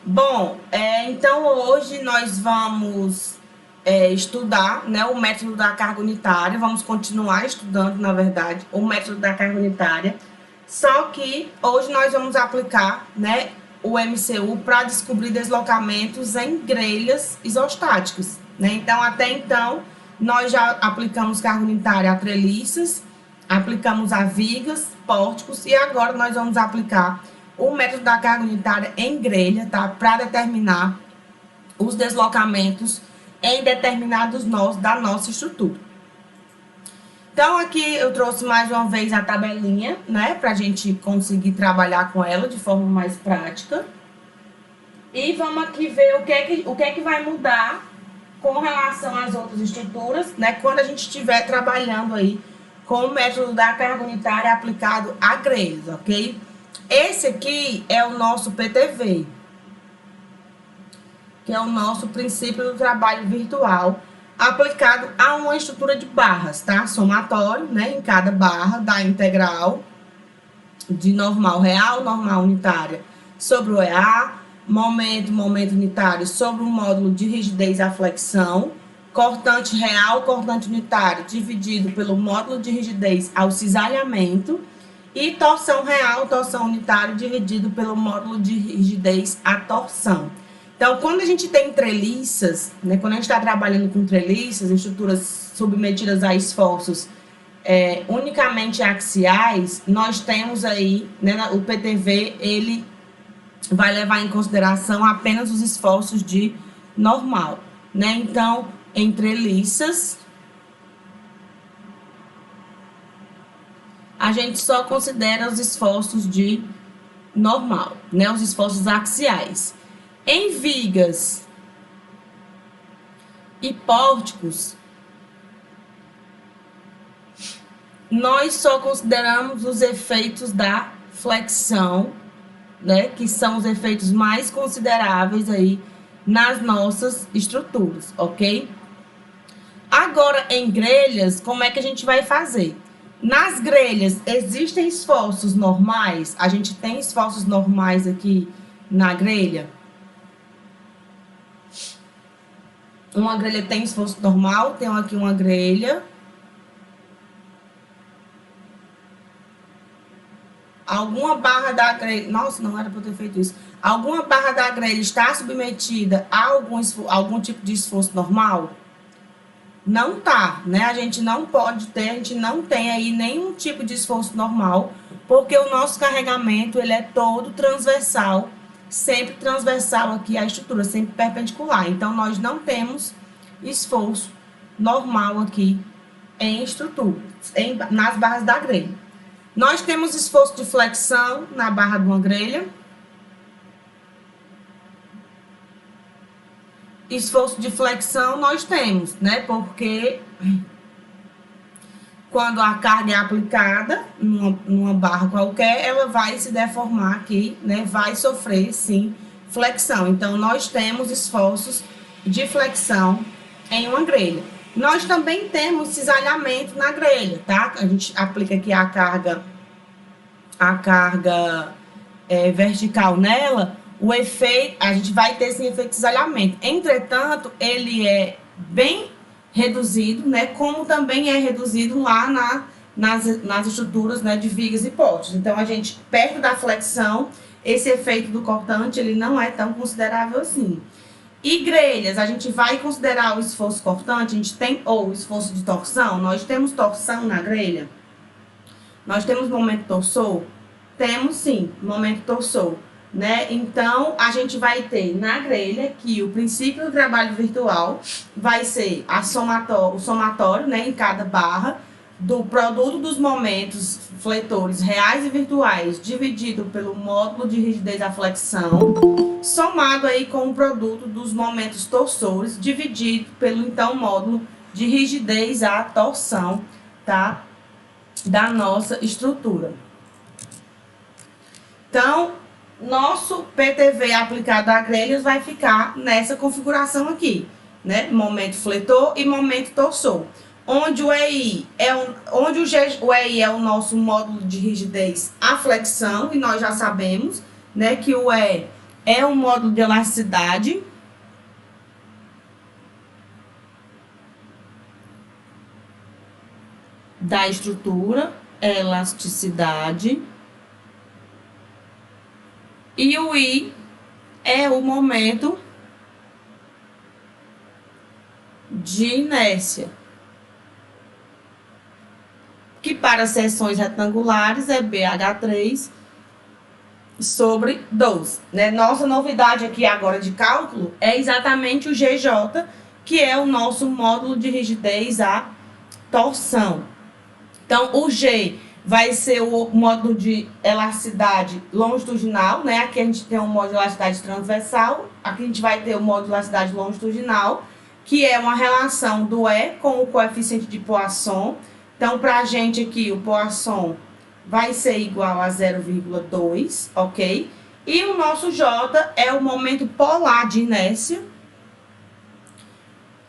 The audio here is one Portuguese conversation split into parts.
Bom, então hoje nós vamos estudar, né, o método da carga unitária. Vamos continuar estudando, na verdade, o método da carga unitária. Só que hoje nós vamos aplicar, né, o MCU para descobrir deslocamentos em grelhas isostáticas, né? Então, até então, nós já aplicamos carga unitária a treliças, aplicamos a vigas, pórticos e agora nós vamos aplicar o método da carga unitária em grelha, tá? Para determinar os deslocamentos em determinados nós da nossa estrutura. Então, aqui eu trouxe mais uma vez a tabelinha, né? Para a gente conseguir trabalhar com ela de forma mais prática. E vamos aqui ver o que é que vai mudar com relação às outras estruturas, né? Quando a gente estiver trabalhando aí com o método da carga unitária aplicado a grelhas, ok? Esse aqui é o nosso PTV, que é o nosso princípio do trabalho virtual, aplicado a uma estrutura de barras, tá? Somatório, né? Em cada barra da integral de normal real, normal unitária sobre o EA, momento unitário sobre o módulo de rigidez à flexão, cortante real, cortante unitário dividido pelo módulo de rigidez ao cisalhamento e torção real, torção unitário dividido pelo módulo de rigidez à torção. Então, quando a gente tem treliças, né, quando a gente está trabalhando com treliças, estruturas submetidas a esforços unicamente axiais, nós temos aí, né, o PTV, ele vai levar em consideração apenas os esforços de normal, né? Então, em treliças, a gente só considera os esforços de normal, né? Os esforços axiais. Em vigas e pórticos, nós só consideramos os efeitos da flexão, né? Que são os efeitos mais consideráveis aí nas nossas estruturas, ok? Agora, em grelhas, como é que a gente vai fazer? Nas grelhas, existem esforços normais? A gente tem esforços normais aqui na grelha? Uma grelha tem esforço normal, tem aqui uma grelha. Alguma barra da grelha... Nossa, não era para eu ter feito isso. Alguma barra da grelha está submetida a algum tipo de esforço normal? Não tá, né? A gente não pode ter, a gente não tem aí nenhum tipo de esforço normal, porque o nosso carregamento, ele é todo transversal, sempre transversal aqui à estrutura, sempre perpendicular. Então, nós não temos esforço normal aqui em estrutura, nas barras da grelha. Nós temos esforço de flexão na barra de uma grelha. Esforço de flexão nós temos, né? Porque quando a carga é aplicada numa barra qualquer, ela vai se deformar aqui, né? Vai sofrer, sim, flexão. Então, nós temos esforços de flexão em uma grelha. Nós também temos cisalhamento na grelha, tá? A gente aplica aqui a carga vertical nela, o efeito, a gente vai ter esse efeito de cisalhamento. Entretanto, ele é bem reduzido, né? Como também é reduzido lá nas estruturas, né, de vigas e postes. Então, a gente, perto da flexão, esse efeito do cortante, ele não é tão considerável assim. E grelhas, a gente vai considerar o esforço cortante, a gente tem, ou o esforço de torção, nós temos torção na grelha? Nós temos momento torsor? Temos sim, momento torsor, né? Então, a gente vai ter na grelha que o princípio do trabalho virtual vai ser o somatório, né, em cada barra, do produto dos momentos fletores reais e virtuais dividido pelo módulo de rigidez à flexão, somado aí com o produto dos momentos torsores dividido pelo, então, módulo de rigidez à torção, tá? Da nossa estrutura. Então, nosso PTV aplicado a grelhas vai ficar nessa configuração aqui, né? Momento fletor e momento torsor. Onde o EI é o EI é o nosso módulo de rigidez à flexão, e nós já sabemos, né, que o E é o módulo de elasticidade. Da estrutura, elasticidade. E o I é o momento de inércia, que para seções retangulares é BH3 sobre 12. Né? Nossa novidade aqui agora de cálculo é exatamente o GJ, que é o nosso módulo de rigidez à torção. Então, o G vai ser o módulo de elasticidade longitudinal, né? Aqui a gente tem um módulo de elasticidade transversal, aqui a gente vai ter o módulo de elasticidade longitudinal, que é uma relação do E com o coeficiente de Poisson. Então, para a gente aqui, o Poisson vai ser igual a 0,2, ok? E o nosso J é o momento polar de inércia,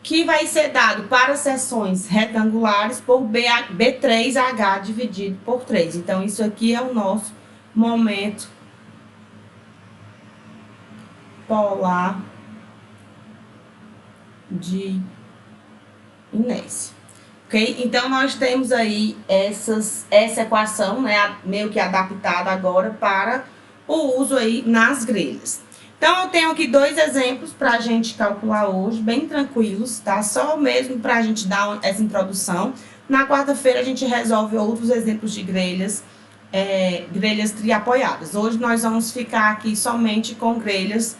que vai ser dado para seções retangulares por B3H dividido por 3. Então, isso aqui é o nosso momento polar de inércia. Ok? Então, nós temos aí essa equação, né, meio que adaptada agora para o uso aí nas grelhas. Então, eu tenho aqui 2 exemplos para a gente calcular hoje, bem tranquilos, tá? Só mesmo para a gente dar essa introdução. Na quarta-feira, a gente resolve outros exemplos de grelhas, grelhas triapoiadas. Hoje, nós vamos ficar aqui somente com grelhas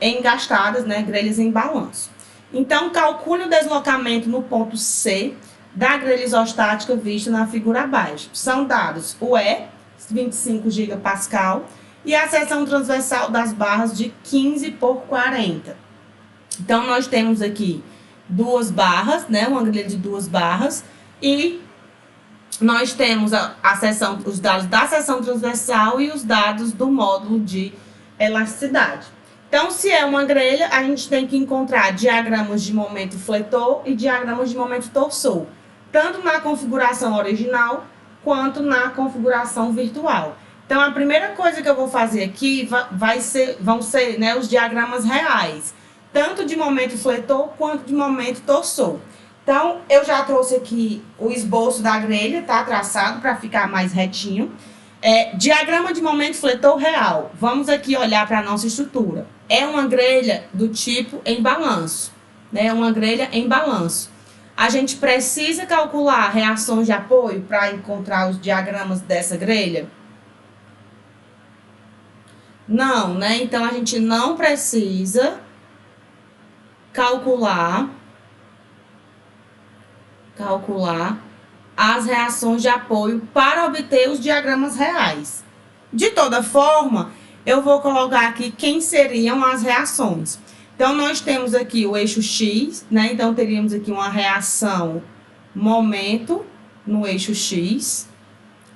engastadas, né? Grelhas em balanço. Então, calcule o deslocamento no ponto C da grelha isostática vista na figura abaixo. São dados o E, 25 gigapascal, e a seção transversal das barras de 15 por 40. Então, nós temos aqui 2 barras, né? Uma grelha de 2 barras, e nós temos os dados da seção transversal e os dados do módulo de elasticidade. Então, se é uma grelha, a gente tem que encontrar diagramas de momento fletor e diagramas de momento torsor, tanto na configuração original quanto na configuração virtual. Então, a primeira coisa que eu vou fazer aqui vão ser, né, os diagramas reais, tanto de momento fletor quanto de momento torsor. Então, eu já trouxe aqui o esboço da grelha, tá? Traçado para ficar mais retinho. Diagrama de momento fletor real. Vamos aqui olhar para a nossa estrutura. É uma grelha do tipo em balanço, né? Uma grelha em balanço. A gente precisa calcular reações de apoio para encontrar os diagramas dessa grelha? Não, né? Então, a gente não precisa calcular as reações de apoio para obter os diagramas reais. De toda forma, eu vou colocar aqui quem seriam as reações. Então, nós temos aqui o eixo X, né? Então, teríamos aqui uma reação momento no eixo X.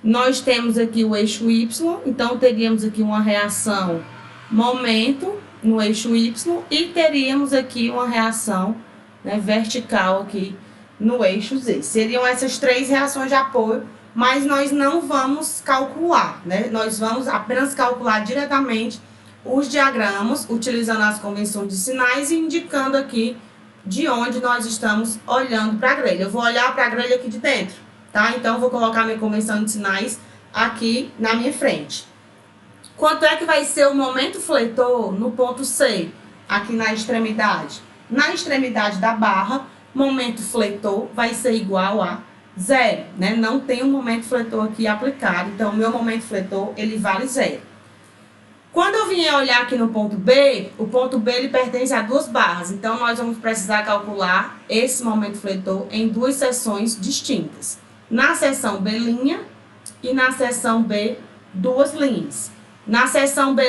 Nós temos aqui o eixo Y, então teríamos aqui uma reação momento no eixo Y e teríamos aqui uma reação, né, vertical aqui no eixo Z. Seriam essas 3 reações de apoio, mas nós não vamos calcular, né? Nós vamos apenas calcular diretamente os diagramas, utilizando as convenções de sinais e indicando aqui de onde nós estamos olhando para a grelha. Eu vou olhar para a grelha aqui de dentro. Tá? Então, eu vou colocar minha convenção de sinais aqui na minha frente. Quanto é que vai ser o momento fletor no ponto C, aqui na extremidade? Na extremidade da barra, momento fletor vai ser igual a 0, né? Não tem um momento fletor aqui aplicado, então, o meu momento fletor, ele vale 0. Quando eu vier olhar aqui no ponto B, o ponto B ele pertence a 2 barras, então, nós vamos precisar calcular esse momento fletor em 2 seções distintas. Na seção B' e na seção B, 2 linhas. Na seção B',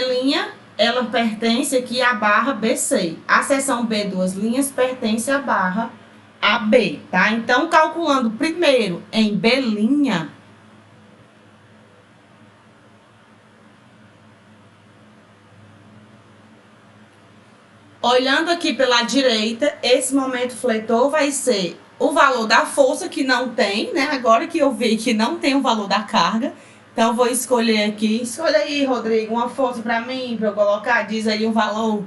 ela pertence aqui à barra BC. A seção B, 2 linhas, pertence à barra AB, tá? Então, calculando primeiro em B', olhando aqui pela direita, esse momento fletor vai ser o valor da força, que não tem, né? Agora que eu vi que não tem o valor da carga. Então, vou escolher aqui. Escolha aí, Rodrigo, uma força para mim, para eu colocar. Diz aí o valor.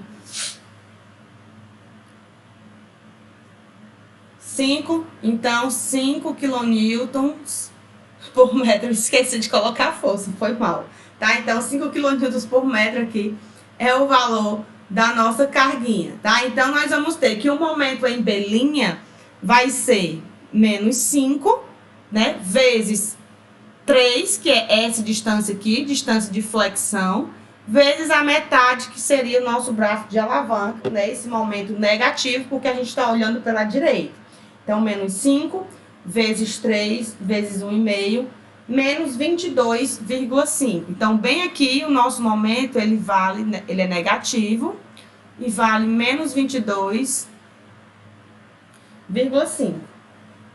5. Então, 5 quilonewtons por metro. Esqueci de colocar a força, foi mal. Tá? Então, 5 quilonewtons por metro aqui é o valor da nossa carguinha, tá? Então, nós vamos ter que o momento em B' vai ser menos 5, né? Vezes 3, que é essa distância aqui, distância de flexão, vezes a metade, que seria o nosso braço de alavanca, né? Esse momento negativo, porque a gente está olhando pela direita. Então, menos 5 vezes 3 vezes 1,5, menos 22,5. Então, bem aqui, o nosso momento, ele é negativo e vale menos 22,5.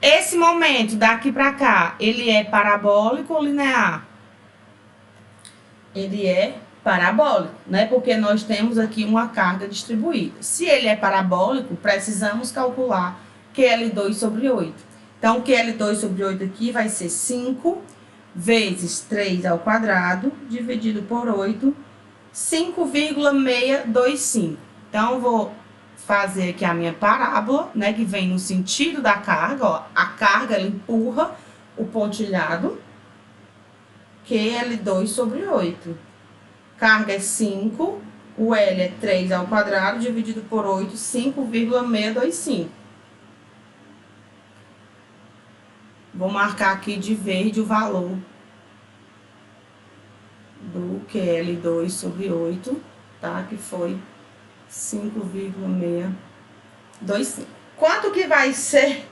Esse momento, daqui para cá, ele é parabólico ou linear? Ele é parabólico, né? Porque nós temos aqui uma carga distribuída. Se ele é parabólico, precisamos calcular QL2 sobre 8. Então, QL2 sobre 8 aqui vai ser 5 vezes 3 ao quadrado, dividido por 8, 5,625. Então, vou fazer aqui a minha parábola, né, que vem no sentido da carga, ó. A carga, ela empurra o pontilhado, QL2 sobre 8. Carga é 5, o L é 3 ao quadrado, dividido por 8, 5,625. Vou marcar aqui de verde o valor do QL2 sobre 8, tá? Que foi 5,625. Quanto que vai ser?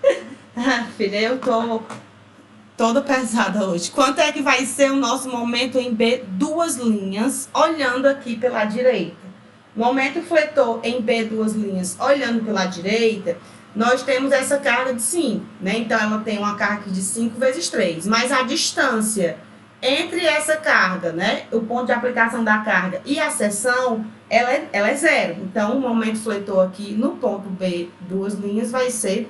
Filha, eu tô toda pesada hoje. Quanto é que vai ser o nosso momento em B, duas linhas, olhando aqui pela direita? Momento fletor em B, duas linhas, olhando pela direita, nós temos essa carga de 5, né? Então, ela tem uma carga de 5 vezes 3. Mas a distância entre essa carga, né? O ponto de aplicação da carga e a seção, ela é 0. Então, o momento fletor aqui no ponto B, duas linhas, vai ser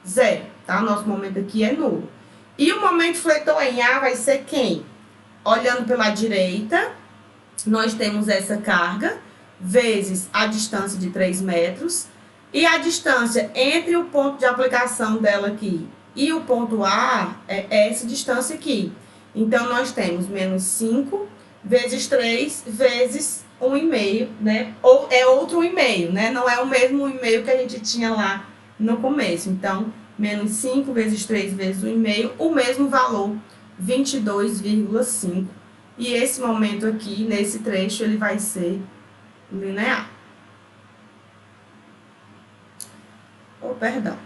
0, tá? O nosso momento aqui é nulo. E o momento fletor em A vai ser quem? Olhando pela direita, nós temos essa carga vezes a distância de 3 metros. E a distância entre o ponto de aplicação dela aqui e o ponto A é essa distância aqui. Então, nós temos menos 5 vezes 3 vezes 1,5, né? Ou é outro 1,5, né? Não é o mesmo 1,5 que a gente tinha lá no começo. Então, menos 5 vezes 3 vezes 1,5, o mesmo valor, 22,5. E esse momento aqui, nesse trecho, ele vai ser linear. Oh, perdão.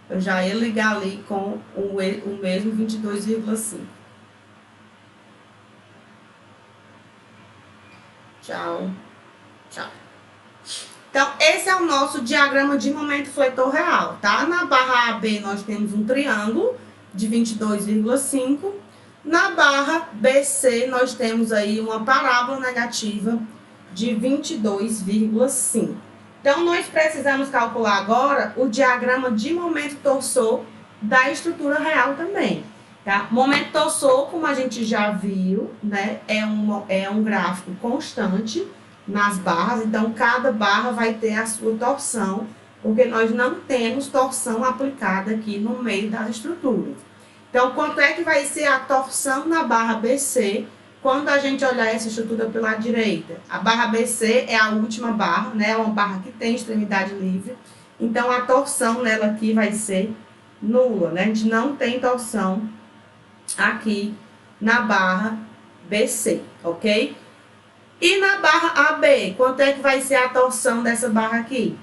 Eu já ia ligar ali com o mesmo 22,5. Tchau. Tchau. Então, esse é o nosso diagrama de momento fletor real, tá? Na barra AB, nós temos um triângulo de 22,5. Na barra BC, nós temos aí uma parábola negativa de 22,5. Então, nós precisamos calcular agora o diagrama de momento torsor da estrutura real também, tá? Momento torsor, como a gente já viu, né, é um gráfico constante nas barras. Então, cada barra vai ter a sua torção, porque nós não temos torção aplicada aqui no meio das estruturas. Então, quanto é que vai ser a torção na barra BC quando a gente olhar essa estrutura pela direita? A barra BC é a última barra, né? É uma barra que tem extremidade livre. Então, a torção nela aqui vai ser nula, né? A gente não tem torção aqui na barra BC, ok? E na barra AB, quanto é que vai ser a torção dessa barra aqui?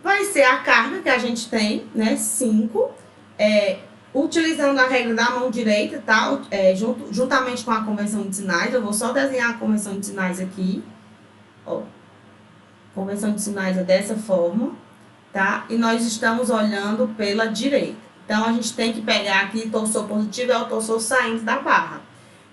Vai ser a carga que a gente tem, né? 5, utilizando a regra da mão direita, tá? Juntamente com a convenção de sinais. Eu vou só desenhar a convenção de sinais aqui. Ó. Convenção de sinais é dessa forma, tá? E nós estamos olhando pela direita. Então, a gente tem que pegar aqui, torsor positivo é o torsor saindo da barra.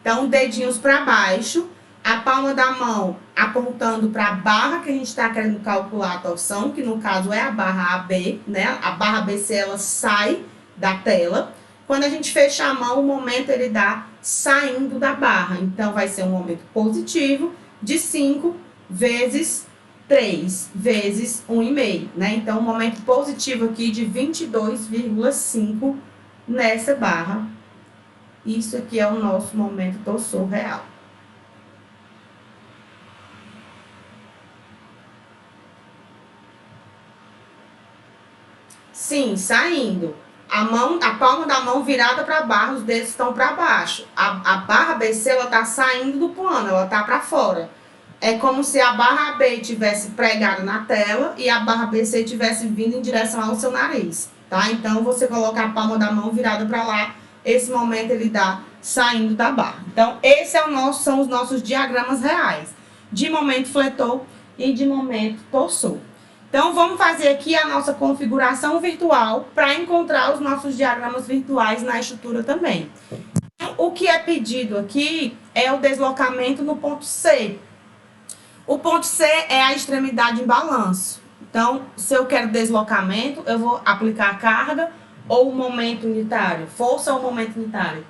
Então, dedinhos para baixo, a palma da mão apontando para a barra que a gente está querendo calcular a torção, que no caso é a barra AB, né? A barra BC, ela sai da tela. Quando a gente fecha a mão, o momento ele dá saindo da barra. Então, vai ser um momento positivo de 5 vezes 3 vezes 1,5, né? Então, um momento positivo aqui de 22,5 nessa barra. Isso aqui é o nosso momento torsor real. Sim, saindo. A palma da mão virada para baixo, os dedos estão para baixo. A barra BC, ela tá saindo do plano, ela tá para fora. É como se a barra B tivesse pregada na tela e a barra BC tivesse vindo em direção ao seu nariz, tá? Então, você coloca a palma da mão virada para lá, esse momento ele dá saindo da barra. Então, esse é são os nossos diagramas reais, de momento fletor e de momento torsor. Então, vamos fazer aqui a nossa configuração virtual para encontrar os nossos diagramas virtuais na estrutura também. O que é pedido aqui é o deslocamento no ponto C. O ponto C é a extremidade em balanço. Então, se eu quero deslocamento, eu vou aplicar a carga ou o momento unitário. Força ou momento unitário?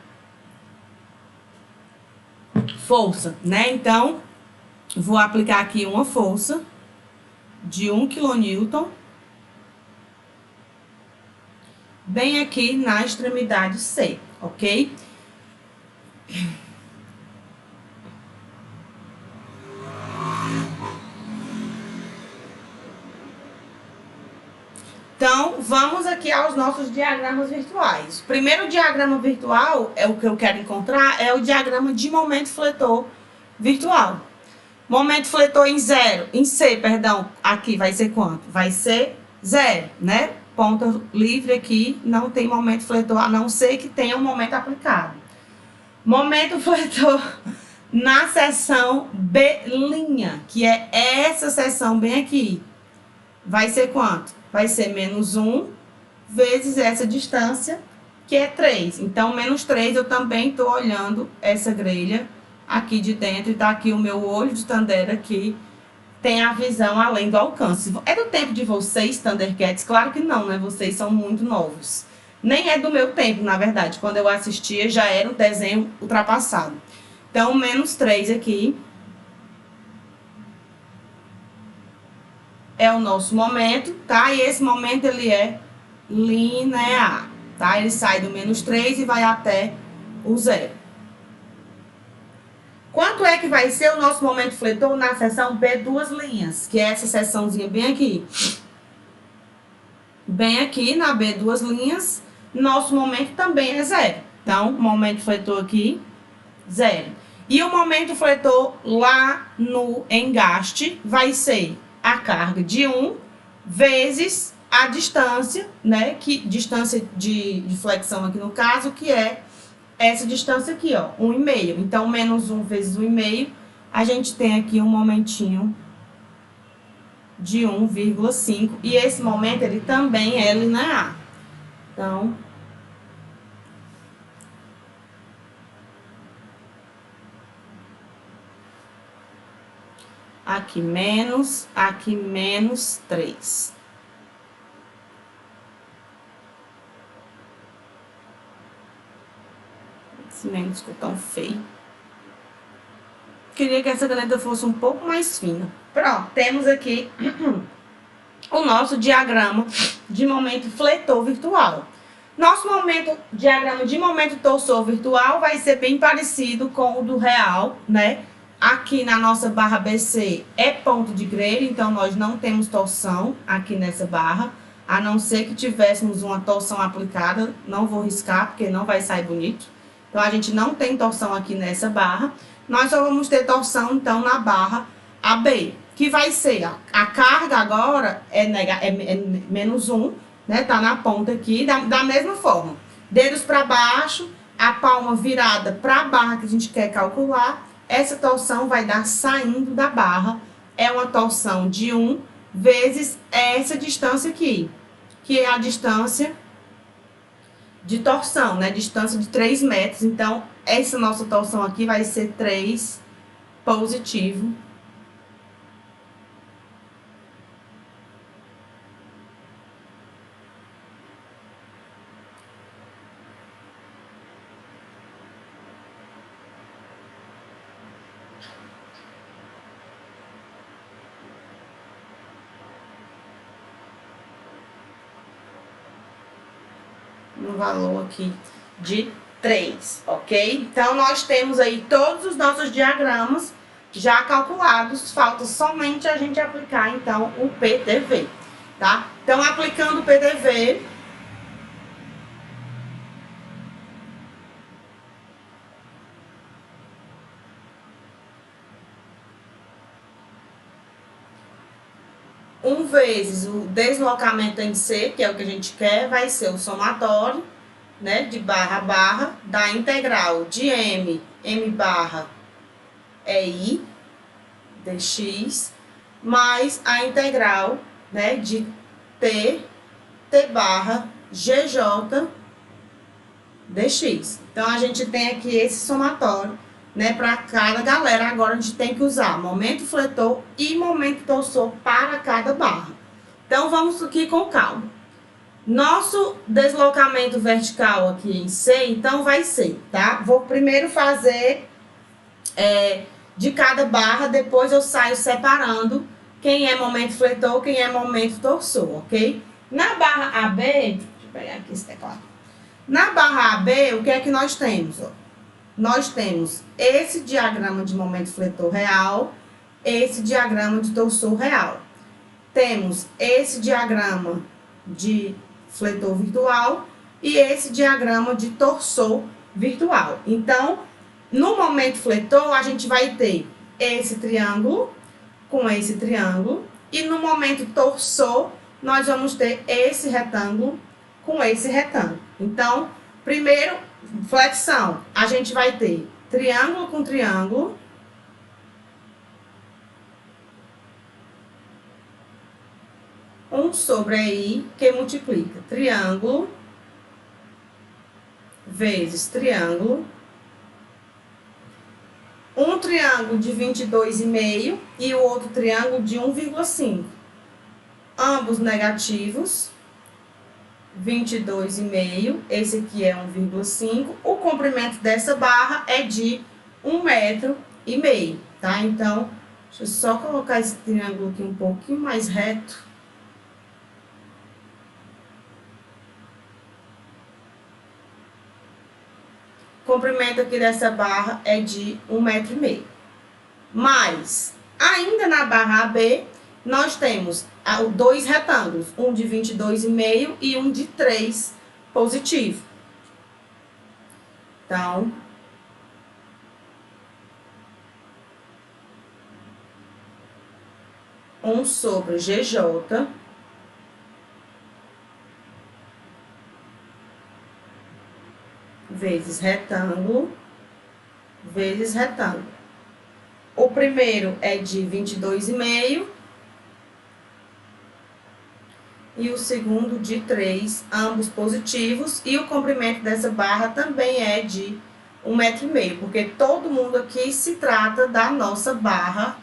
Força, né? Então, vou aplicar aqui uma força de 1 kN, bem aqui na extremidade C, ok? Então, vamos aqui aos nossos diagramas virtuais. O primeiro diagrama virtual, é o que eu quero encontrar, é o diagrama de momento fletor virtual. Momento fletor em C, aqui vai ser quanto? Vai ser 0, né? Ponta livre aqui, não tem momento fletor, a não ser que tenha um momento aplicado. Momento fletor na seção B', que é essa seção bem aqui. Vai ser quanto? Vai ser menos 1 vezes essa distância, que é 3. Então, menos 3, eu também estou olhando essa grelha aqui de dentro. E tá aqui o meu olho de Tandera aqui. Tem a visão além do alcance. É do tempo de vocês, Thundercats? Claro que não, né? Vocês são muito novos. Nem é do meu tempo, na verdade. Quando eu assistia, já era o desenho ultrapassado. Então, menos 3 aqui. É o nosso momento, tá? E esse momento, ele é linear, tá? Ele sai do menos 3 e vai até o 0. Quanto é que vai ser o nosso momento fletor na seção B, 2 linhas? Que é essa seçãozinha bem aqui. Bem aqui na B, 2 linhas, nosso momento também é 0. Então, momento fletor aqui, 0. E o momento fletor lá no engaste vai ser a carga de 1 vezes a distância, né? Distância de flexão aqui no caso, que é essa distância aqui, ó, 1,5. Então, menos 1 vezes 1,5, a gente tem aqui um momentinho de 1,5. E esse momento, ele também é linear. Então, aqui menos 3. Esse menos ficou tão feio. Queria que essa caneta fosse um pouco mais fina. Pronto, temos aqui o nosso diagrama de momento fletor virtual. Nosso diagrama de momento torsor virtual vai ser bem parecido com o do real, né? Aqui na nossa barra BC é ponto de grelha, então nós não temos torção aqui nessa barra, a não ser que tivéssemos uma torção aplicada. Não vou riscar, porque não vai sair bonito. Então, a gente não tem torção aqui nessa barra. Nós só vamos ter torção, então, na barra AB, que vai ser a carga agora é menos 1, né? Tá na ponta aqui, da mesma forma. Dedos para baixo, a palma virada para a barra que a gente quer calcular. Essa torção vai dar saindo da barra. É uma torção de 1 vezes essa distância aqui, que é a distância de torção, né? Distância de 3 metros. Então, essa nossa torção aqui vai ser 3 positivo. no valor aqui de 3, ok? Então, nós temos aí todos os nossos diagramas já calculados, falta somente a gente aplicar, então, o PDV, tá? Então, aplicando o PDV, vezes o deslocamento em C, que é o que a gente quer, vai ser o somatório, né, de barra a barra, da integral de M barra é I, dx, mais a integral, né, de T barra GJ dx. Então, a gente tem aqui esse somatório, né, para cada galera. Agora, a gente tem que usar momento fletor e momento torsor para cada barra. Então, vamos aqui com calma. Nosso deslocamento vertical aqui em C, então, vai ser, tá? Vou primeiro fazer de cada barra, depois eu saio separando quem é momento fletor, quem é momento torsor, ok? Na barra AB, deixa eu pegar aqui esse teclado. Na barra AB, o que é que nós temos? Ó? Nós temos esse diagrama de momento fletor real, esse diagrama de torsor real. Temos esse diagrama de fletor virtual e esse diagrama de torsor virtual. Então, no momento fletor, a gente vai ter esse triângulo com esse triângulo. E no momento torsor, nós vamos ter esse retângulo com esse retângulo. Então, primeiro, flexão, a gente vai ter triângulo com triângulo. Sobre aí, que multiplica triângulo vezes triângulo. Um triângulo de 22,5 e o outro triângulo de 1,5. Ambos negativos. 22,5, esse aqui é 1,5. O comprimento dessa barra é de 1,5 m, tá? Então, deixa eu só colocar esse triângulo aqui um pouquinho mais reto. O comprimento aqui dessa barra é de 1,5 m. Mas, ainda na barra AB, nós temos dois retângulos, um de 22,5 e um de 3 positivo. Então, sobre GJ vezes retângulo vezes retângulo. O primeiro é de 22,5 e o segundo de 3, ambos positivos. E o comprimento dessa barra também é de 1,5 m, porque todo mundo aqui se trata da nossa barra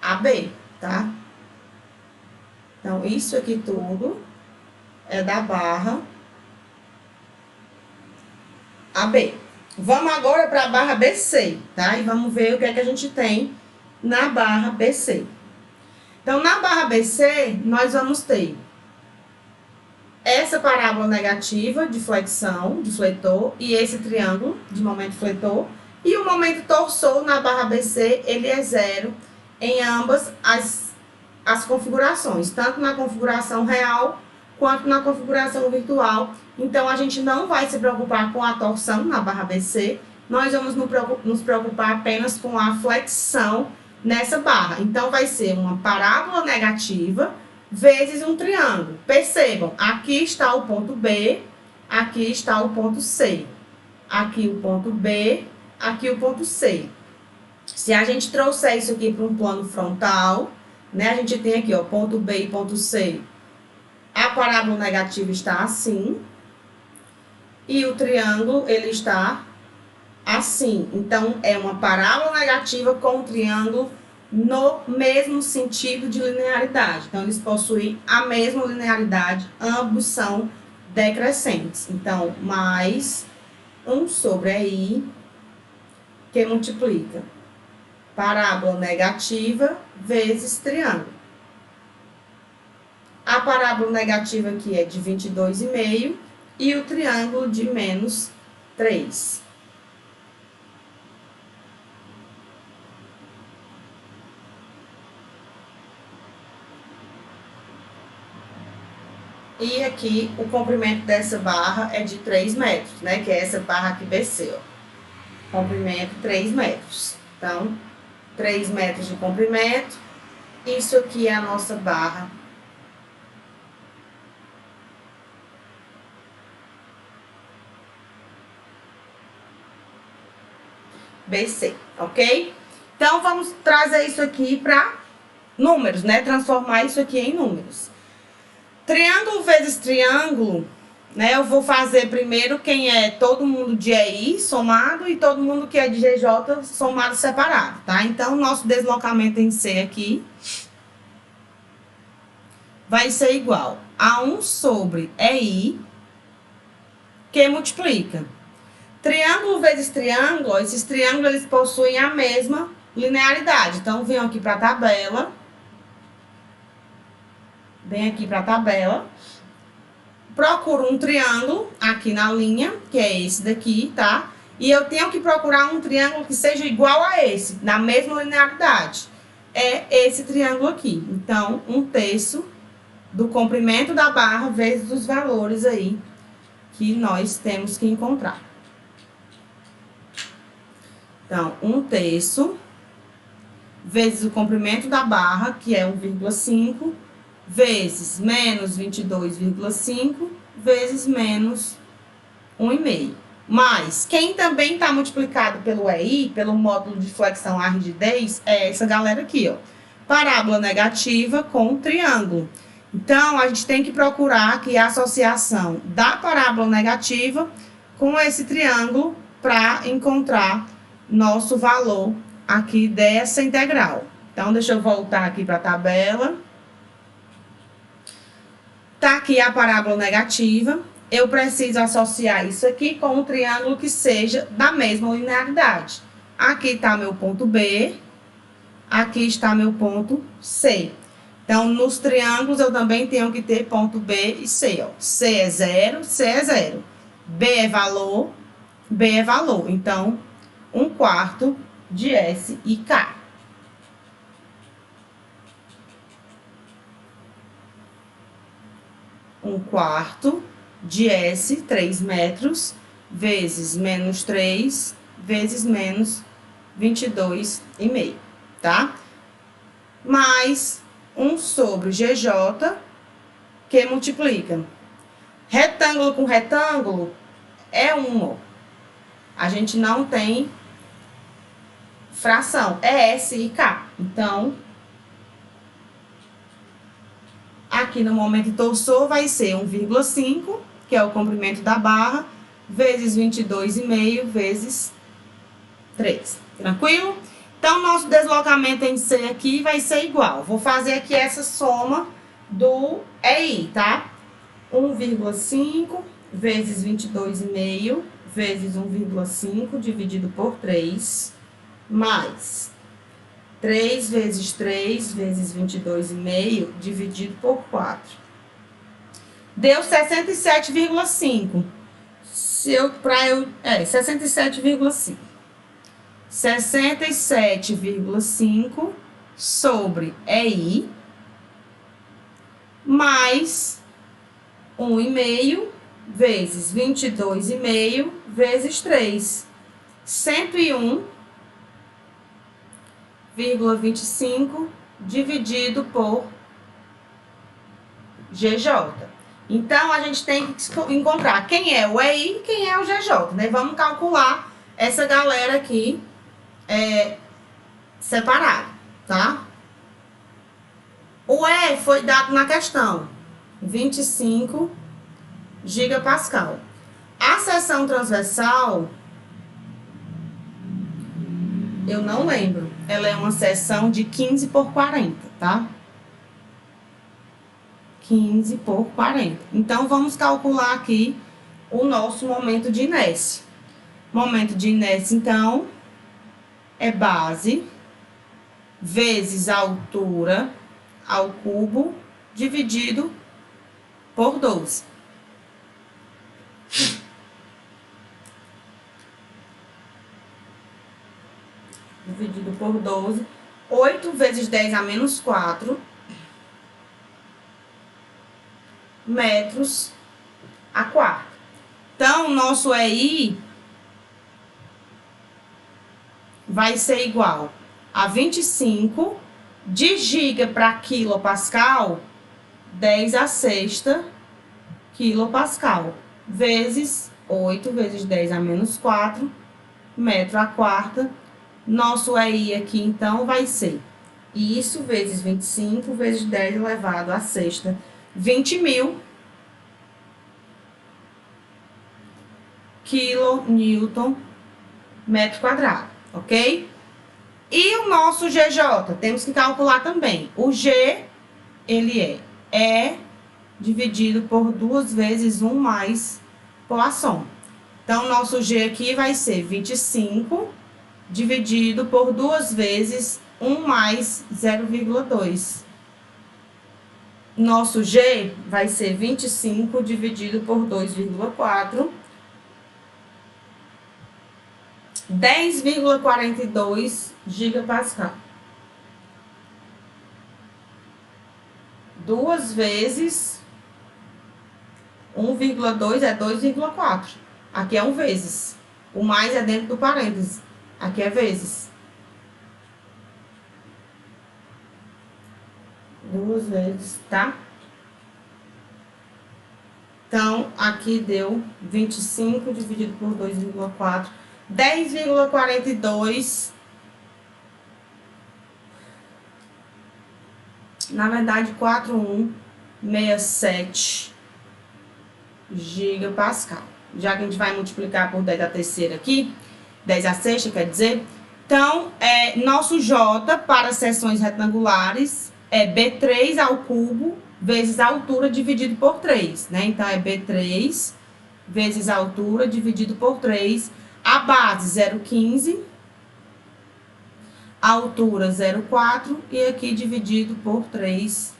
AB, tá? Então, isso aqui tudo é da barra AB. Vamos agora para a barra BC, tá? E vamos ver o que é que a gente tem na barra BC. Então, na barra BC, nós vamos ter essa parábola negativa de flexão, de fletor, e esse triângulo de momento fletor. E o momento torsor na barra BC, ele é 0 em ambas as configurações, tanto na configuração real quanto na configuração virtual. Então, a gente não vai se preocupar com a torção na barra BC, nós vamos nos preocupar apenas com a flexão nessa barra. Então, vai ser uma parábola negativa vezes um triângulo. Percebam, aqui está o ponto B, aqui está o ponto C. Aqui o ponto B, aqui o ponto C. Se a gente trouxer isso aqui para um plano frontal, né, a gente tem aqui, ó, ponto B e ponto C. A parábola negativa está assim. E o triângulo, ele está assim. Então, é uma parábola negativa com um triângulo no mesmo sentido de linearidade. Então, eles possuem a mesma linearidade, ambos são decrescentes. Então, mais 1 sobre I, que multiplica parábola negativa vezes triângulo. A parábola negativa aqui é de 22,5, e o triângulo de menos 3. E aqui o comprimento dessa barra é de 3 metros, né? Que é essa barra aqui BC, ó. Comprimento 3 metros. Então, 3 metros de comprimento. Isso aqui é a nossa barra BC, ok? Então, vamos trazer isso aqui para números, né? Transformar isso aqui em números. Triângulo vezes triângulo, né? Eu vou fazer primeiro quem é todo mundo de EI somado e todo mundo que é de GJ somado separado, tá? Então, nosso deslocamento em C aqui vai ser igual a 1 sobre EI, que multiplica. Triângulo vezes triângulo, esses triângulos eles possuem a mesma linearidade. Então, venho aqui para a tabela. Venho aqui para a tabela. Procuro um triângulo aqui na linha, que é esse daqui, tá? E eu tenho que procurar um triângulo que seja igual a esse, na mesma linearidade. É esse triângulo aqui. Então, 1/3 do comprimento da barra vezes os valores aí que nós temos que encontrar. Então, 1/3 vezes o comprimento da barra, que é 1,5, vezes menos 22,5, vezes menos 1,5. Mas, quem também está multiplicado pelo EI, pelo módulo de flexão à rigidez, é essa galera aqui, ó. Parábola negativa com triângulo. Então, a gente tem que procurar aqui a associação da parábola negativa com esse triângulo para encontrar nosso valor aqui dessa integral. Então, deixa eu voltar aqui para a tabela. Tá aqui a parábola negativa. Eu preciso associar isso aqui com um triângulo que seja da mesma linearidade. Aqui está meu ponto B. Aqui está meu ponto C. Então, nos triângulos, eu também tenho que ter ponto B e C, ó. C é 0, C é 0. B é valor, B é valor. Então, 1/4 de S e K. Um quarto de S, 3 metros, vezes menos 3, vezes menos 22,5, tá? Mais 1 sobre GJ, que multiplica. Retângulo com retângulo é 1, ó. A gente não tem fração, é S e K. Então, aqui no momento torsor vai ser 1,5, que é o comprimento da barra, vezes 22,5 vezes 3. Tranquilo? Então, nosso deslocamento em C aqui vai ser igual. Vou fazer aqui essa soma do EI, tá? 1,5 vezes 22,5 vezes 1,5 dividido por 3, mais 3 vezes 3 vezes 22,5 dividido por 4. Deu 67,5. 67,5. 67,5 sobre EI mais 1,5 vezes 22,5 vezes 3. 101,25 dividido por GJ. Então, a gente tem que encontrar quem é o EI e quem é o GJ, né? Vamos calcular essa galera aqui separada, tá? O E foi dado na questão, 25 gigapascal. A seção transversal, eu não lembro. Ela é uma seção de 15 por 40, tá? 15 por 40. Então, vamos calcular aqui o nosso momento de inércia. Momento de inércia, então, é base vezes a altura ao cubo dividido por 12. dividido por 12. 8 vezes 10 a menos 4 metros a quarta. Então, o nosso EI vai ser igual a 25 de giga para quilopascal, 10 a sexta quilopascal, vezes 8 vezes 10 a menos 4 metro a quarta. Nosso EI aqui, então, vai ser isso vezes 25 vezes 10 elevado à sexta, 20.000 kilonewton metro quadrado, ok? E o nosso GJ, temos que calcular também. O G, ele é E dividido por 2 vezes 1 mais Poisson. Então, nosso G aqui vai ser 25 dividido por 2 vezes 1 mais 0,2. Nosso G vai ser 25 dividido por 2,4. 10,42 gigapascal. 2 vezes 1,2 é 2,4. Aqui é 1 vezes. O mais é dentro do parênteses. Aqui é vezes. 2 vezes, tá? Então, aqui deu 25 dividido por 2,4. 10,42. Na verdade, 4,167 gigapascal. Já que a gente vai multiplicar por 10 a terceira aqui, 10 a sexta, quer dizer. Então, nosso J para seções retangulares é B3 ao cubo vezes a altura dividido por 3, né? Então, é B3 vezes a altura dividido por 3. A base 0,15, a altura 0,4 e aqui dividido por 3,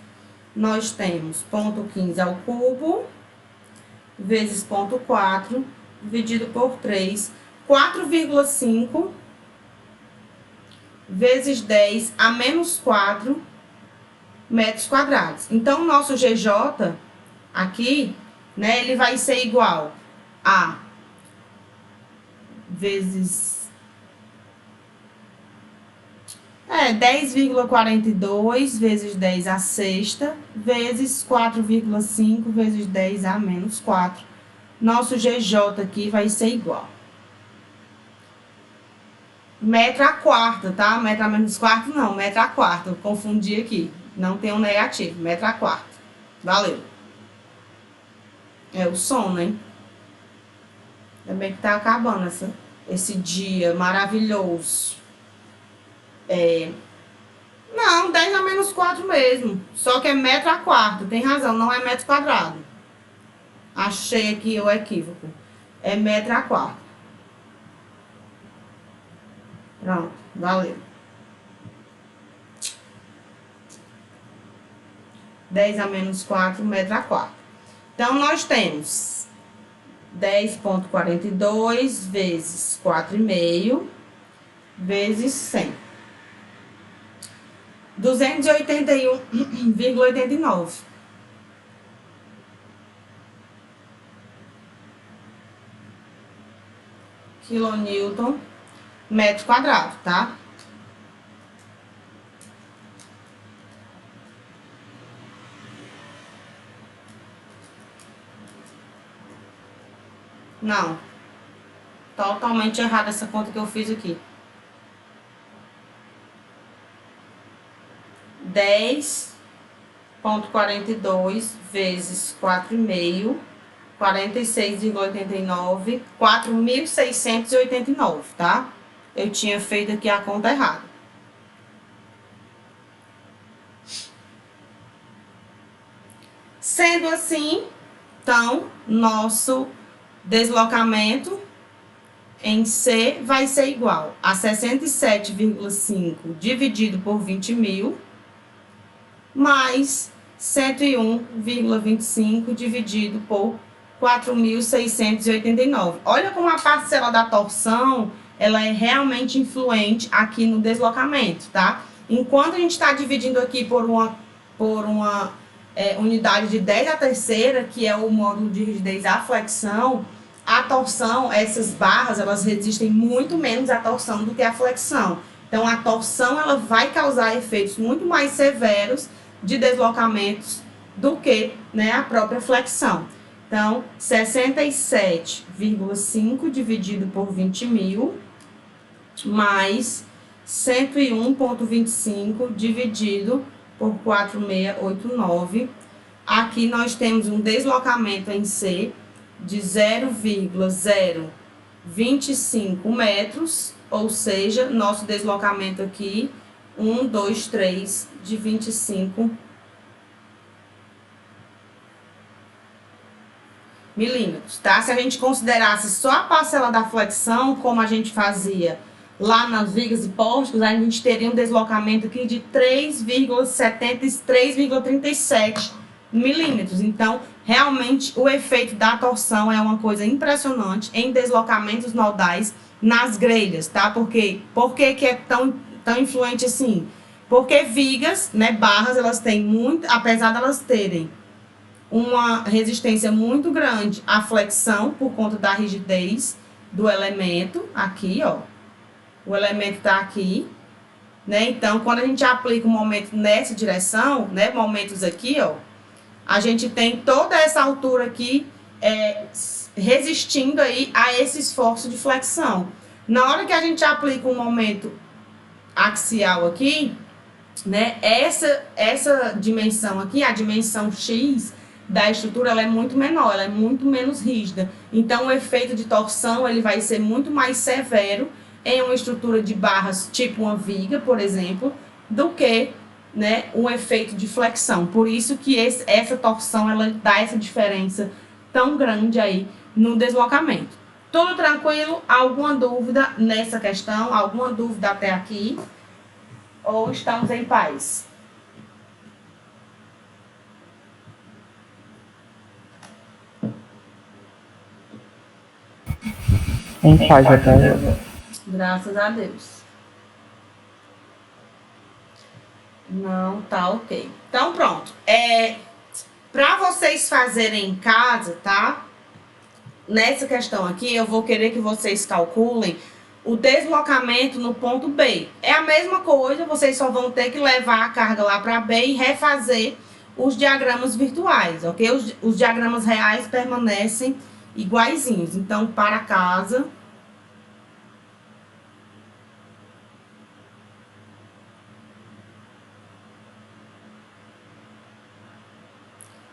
nós temos ponto 15 ao cubo vezes ponto 4 dividido por 3, 4,5 vezes 10 a menos 4 metros quadrados. Então, o nosso GJ aqui, né, ele vai ser igual a vezes 10,42 vezes 10 a sexta vezes 4,5 vezes 10 a menos 4. Nosso GJ aqui vai ser igual metro a quarta, tá? Metro a menos quarto não, metro a quarta. Eu confundi aqui, não tem um negativo, metro a quarta. Valeu. É o sono, hein? Ainda bem que tá acabando esse dia maravilhoso. Não, 10 a menos 4 mesmo. Só que é metro a quarta. Tem razão, não é metro quadrado. Achei aqui o equívoco. É metro a quarta. Pronto, valeu. 10 a menos 4, metro a quarta. Então, nós temos 10,42 vezes 4,5 vezes 100. 281,89. Kilonewton metro quadrado, tá? Não. Totalmente errada essa conta que eu fiz aqui. 10,42 vezes 4,5, 46,89, 4.689, tá? Eu tinha feito aqui a conta errada. Sendo assim, então, nosso deslocamento em C vai ser igual a 67,5 dividido por 20.000 mais 101,25 dividido por 4.689. Olha como a parcela da torção ela é realmente influente aqui no deslocamento, tá? Enquanto a gente está dividindo aqui por uma unidade de 10 à terceira, que é o módulo de rigidez à flexão, a torção, essas barras, elas resistem muito menos à torção do que a flexão. Então, a torção, ela vai causar efeitos muito mais severos de deslocamentos do que, né, a própria flexão. Então, 67,5 dividido por 20.000, mais 101,25 dividido por 4.689. Aqui nós temos um deslocamento em C de 0,025 metros, ou seja, nosso deslocamento aqui, 1, 2, 3 de 25 milímetros, tá? Se a gente considerasse só a parcela da flexão, como a gente fazia lá nas vigas e pórticos, a gente teria um deslocamento aqui de 3,37 milímetros. Então, realmente, o efeito da torção é uma coisa impressionante em deslocamentos nodais nas grelhas, tá? Por que é tão influente assim? Porque vigas, né, barras, elas têm muito, apesar de elas terem uma resistência muito grande à flexão por conta da rigidez do elemento, aqui, ó. O elemento tá aqui, né? Então, quando a gente aplica um momento nessa direção, né, momentos aqui, ó, a gente tem toda essa altura aqui resistindo aí a esse esforço de flexão. Na hora que a gente aplica um momento axial aqui, né, essa dimensão aqui, a dimensão X da estrutura, ela é muito menor, ela é muito menos rígida. Então, o efeito de torção, ele vai ser muito mais severo em uma estrutura de barras, tipo uma viga, por exemplo, do que, né, um efeito de flexão. Por isso que essa torção, ela dá essa diferença tão grande aí no deslocamento. Tudo tranquilo? Alguma dúvida nessa questão? Alguma dúvida até aqui? Ou estamos em paz? Em paz até. Graças a Deus. Não, tá ok. Então, pronto. Para vocês fazerem em casa, tá? Nessa questão aqui, eu vou querer que vocês calculem o deslocamento no ponto B. É a mesma coisa, vocês só vão ter que levar a carga lá para B e refazer os diagramas virtuais, ok? Os diagramas reais permanecem iguaizinhos. Então, para casa,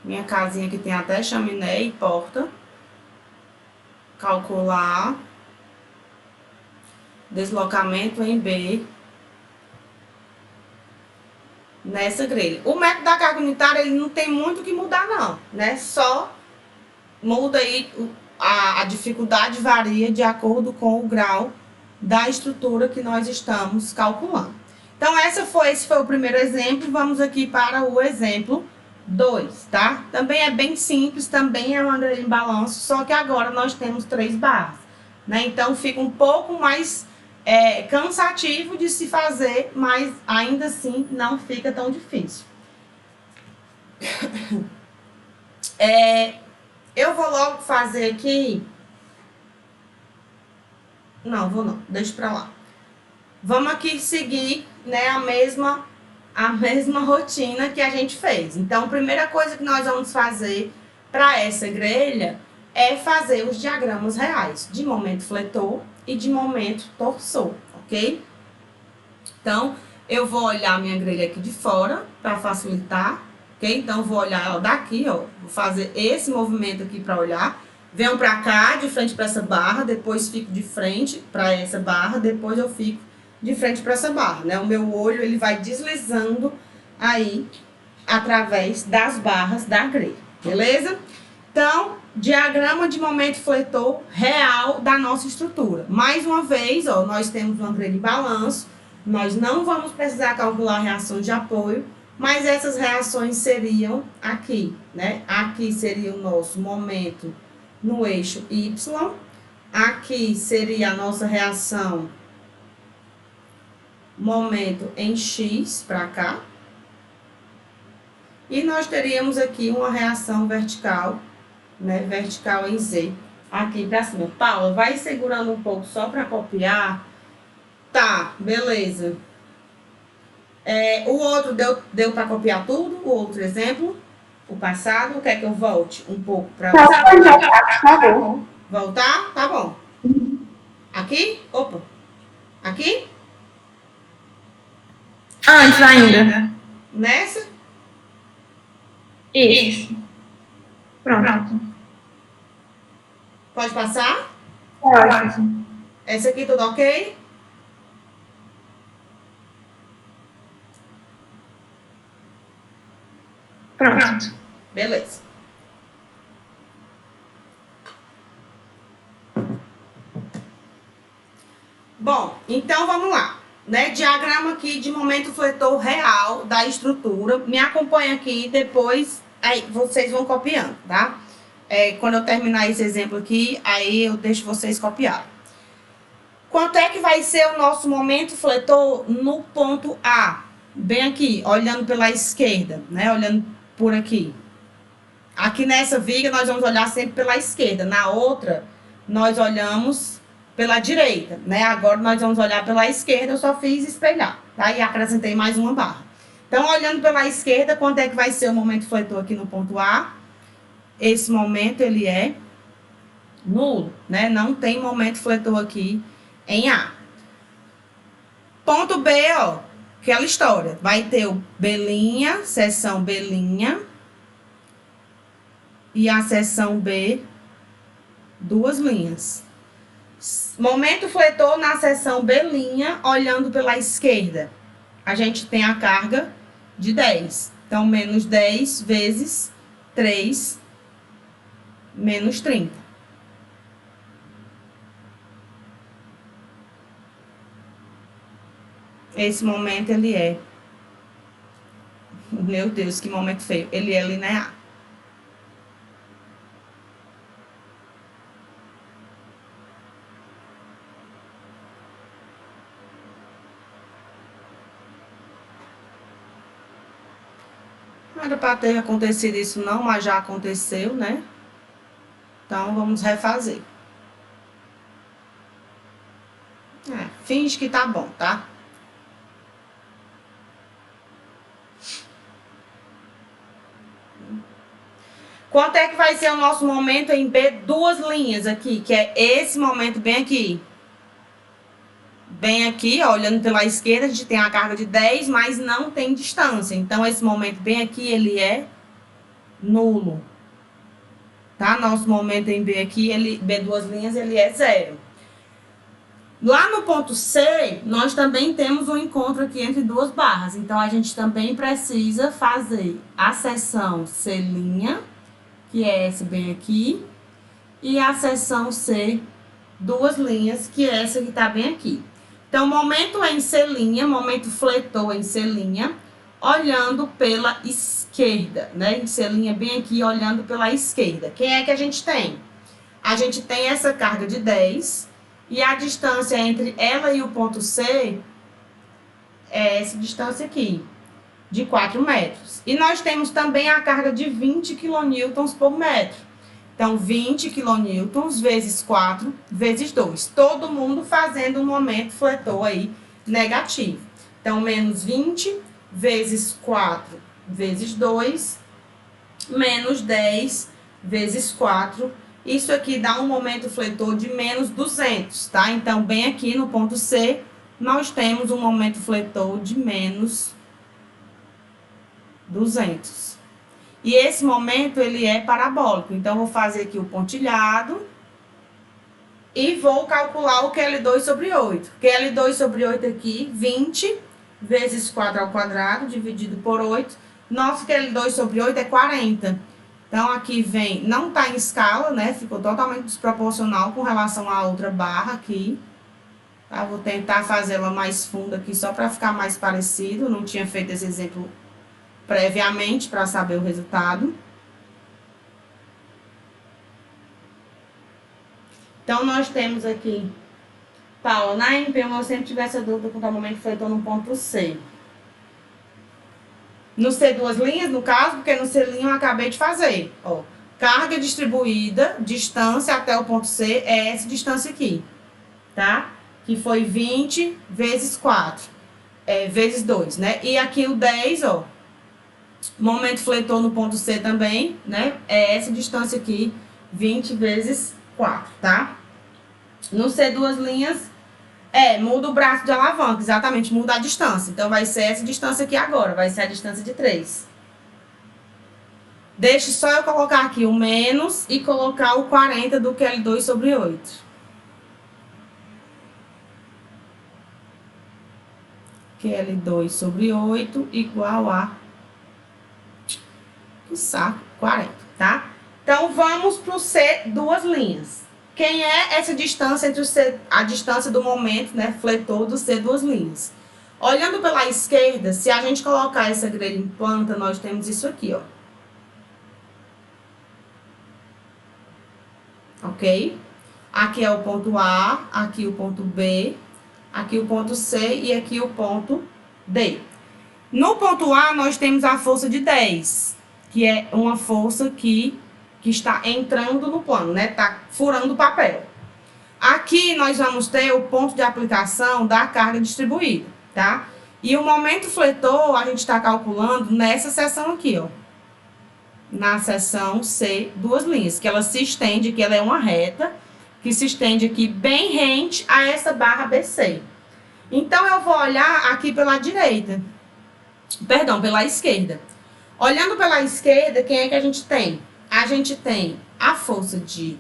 minha casinha que tem até chaminé e porta, calcular deslocamento em B nessa grelha. O método da carga unitária, ele não tem muito o que mudar não, né? Só muda aí, a dificuldade varia de acordo com o grau da estrutura que nós estamos calculando. Então, esse foi o primeiro exemplo. Vamos aqui para o exemplo 2, tá? Também é bem simples, também é uma grelha em balanço, só que agora nós temos 3 barras, né? Então, fica um pouco mais cansativo de se fazer, mas ainda assim não fica tão difícil. Eu vou logo fazer aqui... Não, vou não, deixa pra lá. Vamos aqui seguir, né, a mesma rotina que a gente fez. Então, a primeira coisa que nós vamos fazer para essa grelha é fazer os diagramas reais de momento fletor e de momento torsor, ok? Então, eu vou olhar minha grelha aqui de fora para facilitar, ok? Então, vou olhar ela daqui, ó. Vou fazer esse movimento aqui para olhar. Venho para cá, de frente para essa barra, depois fico de frente para essa barra, depois eu fico de frente para essa barra, né? O meu olho, ele vai deslizando aí através das barras da grelha, beleza? Então, diagrama de momento fletor real da nossa estrutura. Mais uma vez, ó, nós temos uma grelha em balanço, nós não vamos precisar calcular reações de apoio, mas essas reações seriam aqui, né? Aqui seria o nosso momento no eixo Y, Aqui seria a nossa reação momento em X para cá. E nós teríamos aqui uma reação vertical, né? Vertical em Z, aqui para cima. Paula, vai segurando um pouco só para copiar. Tá, beleza. O outro deu para copiar tudo? O outro exemplo? O passado? Quer que eu volte um pouco para Tá. voltar? Tá bom. Aqui? Opa. Aqui? Antes ainda. Nessa? Isso. Pronto. Pode passar? Pode. Essa aqui tudo ok? Pronto. Beleza. Bom, então vamos lá. Né? Diagrama aqui de momento fletor real da estrutura. Me acompanha aqui, depois aí vocês vão copiando, tá? Quando eu terminar esse exemplo aqui, aí eu deixo vocês copiar. Quanto é que vai ser o nosso momento fletor no ponto A? Bem aqui, olhando pela esquerda, né? Olhando por aqui. Aqui nessa viga nós vamos olhar sempre pela esquerda. Na outra, nós olhamos pela direita, né? Agora nós vamos olhar pela esquerda, eu só fiz espelhar, tá? E acrescentei mais uma barra. Então, olhando pela esquerda, quanto é que vai ser o momento fletor aqui no ponto A? Esse momento, ele é nulo, né? Não tem momento fletor aqui em A. Ponto B, ó, aquela história. Vai ter o B', seção B', e a seção B, duas linhas. Momento fletor na seção B', olhando pela esquerda. A gente tem a carga de 10. Então, menos 10 vezes 3, menos 30. Esse momento, ele é... Meu Deus, que momento feio. Ele é linear. Não era para ter acontecido isso não, mas já aconteceu, né? Então, vamos refazer. Finge que tá bom, tá? Quanto é que vai ser o nosso momento em B? Duas linhas aqui, que é esse momento bem aqui. Bem aqui, ó, olhando pela esquerda, a gente tem a carga de 10, mas não tem distância. Então, esse momento bem aqui, ele é nulo. Tá? Nosso momento em B aqui, B duas linhas, ele é zero. Lá no ponto C, nós também temos um encontro aqui entre duas barras. Então, a gente também precisa fazer a seção C', que é essa bem aqui, e a seção C, duas linhas, que é essa que tá bem aqui. Então, momento em C', momento fletor em C', olhando pela esquerda, né? Em C' bem aqui, olhando pela esquerda. Quem é que a gente tem? A gente tem essa carga de 10, e a distância entre ela e o ponto C é essa distância aqui, de 4 metros. E nós temos também a carga de 20 kN por metro. Então, 20 kN vezes 4 vezes 2. Todo mundo fazendo um momento fletor aí negativo. Então, menos 20 vezes 4 vezes 2, menos 10 vezes 4. Isso aqui dá um momento fletor de menos 200, tá? Então, bem aqui no ponto C, nós temos um momento fletor de menos 200. E esse momento, ele é parabólico. Então, vou fazer aqui o pontilhado e vou calcular o QL2 sobre 8. QL2 sobre 8 aqui, 20 vezes 4 ao quadrado, dividido por 8. Nosso QL2 sobre 8 é 40. Então, aqui vem, não tá em escala, né? Ficou totalmente desproporcional com relação à outra barra aqui. Tá? Vou tentar fazer ela mais funda aqui, só para ficar mais parecido. Não tinha feito esse exemplo previamente para saber o resultado. Então, nós temos aqui, Paula, na MP1 eu sempre tive essa dúvida quanto ao momento fletor no ponto C. No C duas linhas, no caso, porque no C linha eu acabei de fazer. Ó, carga distribuída, distância até o ponto C, é essa distância aqui, tá? Que foi 20 vezes 4, vezes 2, né? E aqui o 10, ó, momento fletor no ponto C também, né? É essa distância aqui, 20 vezes 4, tá? No C duas linhas, muda o braço de alavanca, exatamente, muda a distância. Então, vai ser essa distância aqui agora, vai ser a distância de 3. Deixe só eu colocar aqui o menos e colocar o 40 do QL2 sobre 8. QL2 sobre 8 igual a... Que saco, 40, tá? Então, vamos para o C duas linhas. Quem é essa distância entre a distância do momento, né, fletor do C duas linhas? Olhando pela esquerda, se a gente colocar essa grelha em planta, nós temos isso aqui, ó. Ok? Aqui é o ponto A, aqui o ponto B, aqui o ponto C e aqui o ponto D. No ponto A, nós temos a força de 10, que é uma força que está entrando no plano, né? Tá furando o papel. Aqui nós vamos ter o ponto de aplicação da carga distribuída, tá? E o momento fletor a gente está calculando nessa seção aqui, ó. Na seção C, duas linhas, que ela se estende, que ela é uma reta, que se estende aqui bem rente a essa barra BC. Então, eu vou olhar aqui pela direita. Perdão, pela esquerda. Olhando pela esquerda, quem é que a gente tem? A gente tem a força disso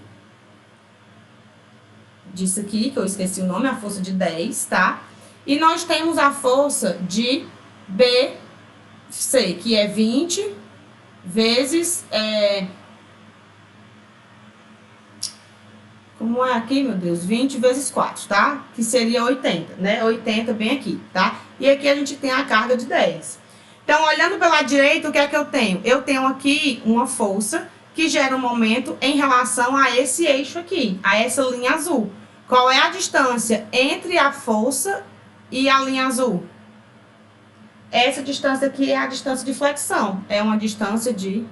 aqui, que eu esqueci o nome, a força de 10, tá? E nós temos a força de BC, que é 20 vezes... Como é aqui, meu Deus? 20 vezes 4, tá? Que seria 80, né? 80 bem aqui, tá? E aqui a gente tem a carga de 10. Então, olhando pela direita, o que é que eu tenho? Eu tenho aqui uma força que gera um momento em relação a esse eixo aqui, a essa linha azul. Qual é a distância entre a força e a linha azul? Essa distância aqui é a distância de flexão. É uma distância de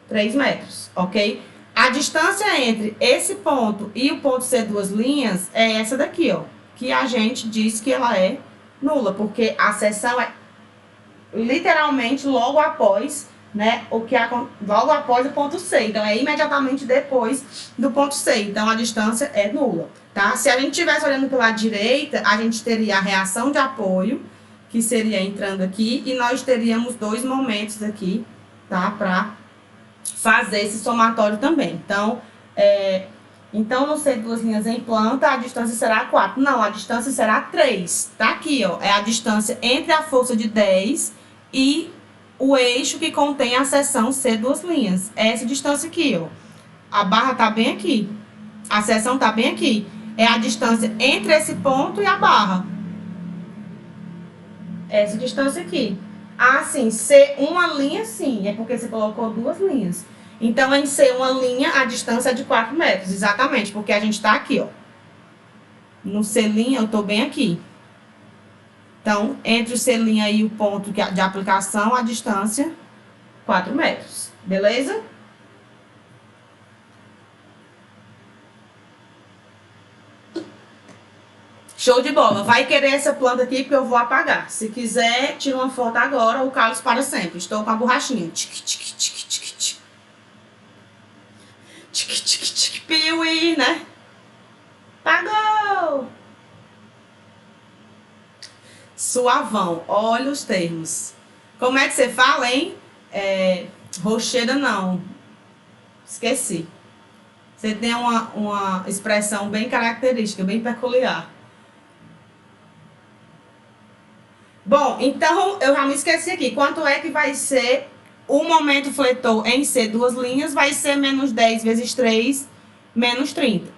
3 metros, ok? A distância entre esse ponto e o ponto C duas linhas é essa daqui, ó. Que a gente diz que ela é nula, porque a seção é literalmente logo após, né, logo após o ponto C. Então, é imediatamente depois do ponto C. Então, a distância é nula, tá? Se a gente estivesse olhando pela direita, a gente teria a reação de apoio, que seria entrando aqui, e nós teríamos dois momentos aqui, tá? Para fazer esse somatório também. Então, no C duas linhas em planta, a distância será 4. Não, a distância será 3. Tá aqui, ó. É a distância entre a força de 10 e o eixo que contém a seção C duas linhas. É essa distância aqui, ó. A barra tá bem aqui. A seção tá bem aqui. É a distância entre esse ponto e a barra. Essa distância aqui. Ah, sim. C uma linha, sim. É porque você colocou duas linhas. Então, em C uma linha, a distância é de 4 metros. Exatamente, porque a gente tá aqui, ó. No C linha, eu tô bem aqui. Então, entre o C' e o ponto de aplicação, a distância, 4 metros. Beleza? Show de bola. Vai querer essa planta aqui, porque eu vou apagar. Se quiser, tira uma foto agora ou Carlos para sempre. Estou com a borrachinha. Piuí, né? Pagou! Suavão, olha os termos. Como é que você fala, hein? Rocheda não. Esqueci. Você tem uma expressão bem característica, bem peculiar. Bom, então eu já me esqueci aqui. Quanto é que vai ser o momento fletor em C duas linhas? Vai ser menos 10 vezes 3, menos 30.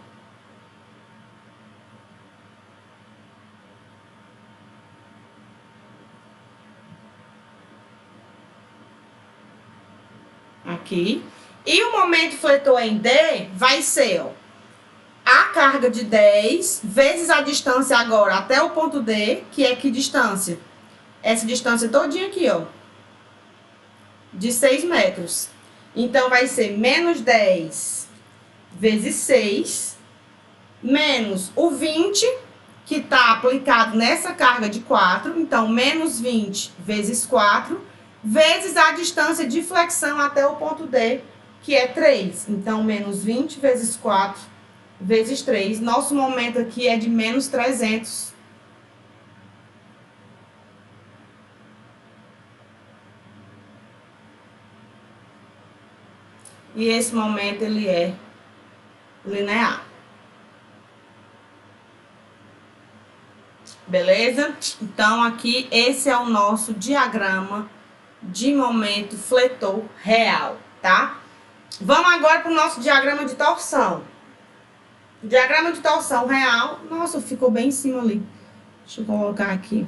Aqui. E o momento fletor em D vai ser, ó, carga de 10 vezes a distância agora até o ponto D, que é que distância? Essa distância todinha aqui, ó, de 6 metros. Então, vai ser menos 10 vezes 6, menos o 20, que está aplicado nessa carga de 4. Então, menos 20 vezes 4, vezes a distância de flexão até o ponto D, que é 3. Então, menos 20 vezes 4 vezes 3. Nosso momento aqui é de menos 300. E esse momento, ele é linear. Beleza? Então, aqui, esse é o nosso diagrama de momento fletor real, tá? Vamos agora para o nosso diagrama de torção. Diagrama de torção real. Nossa, ficou bem em cima ali. Deixa eu colocar aqui.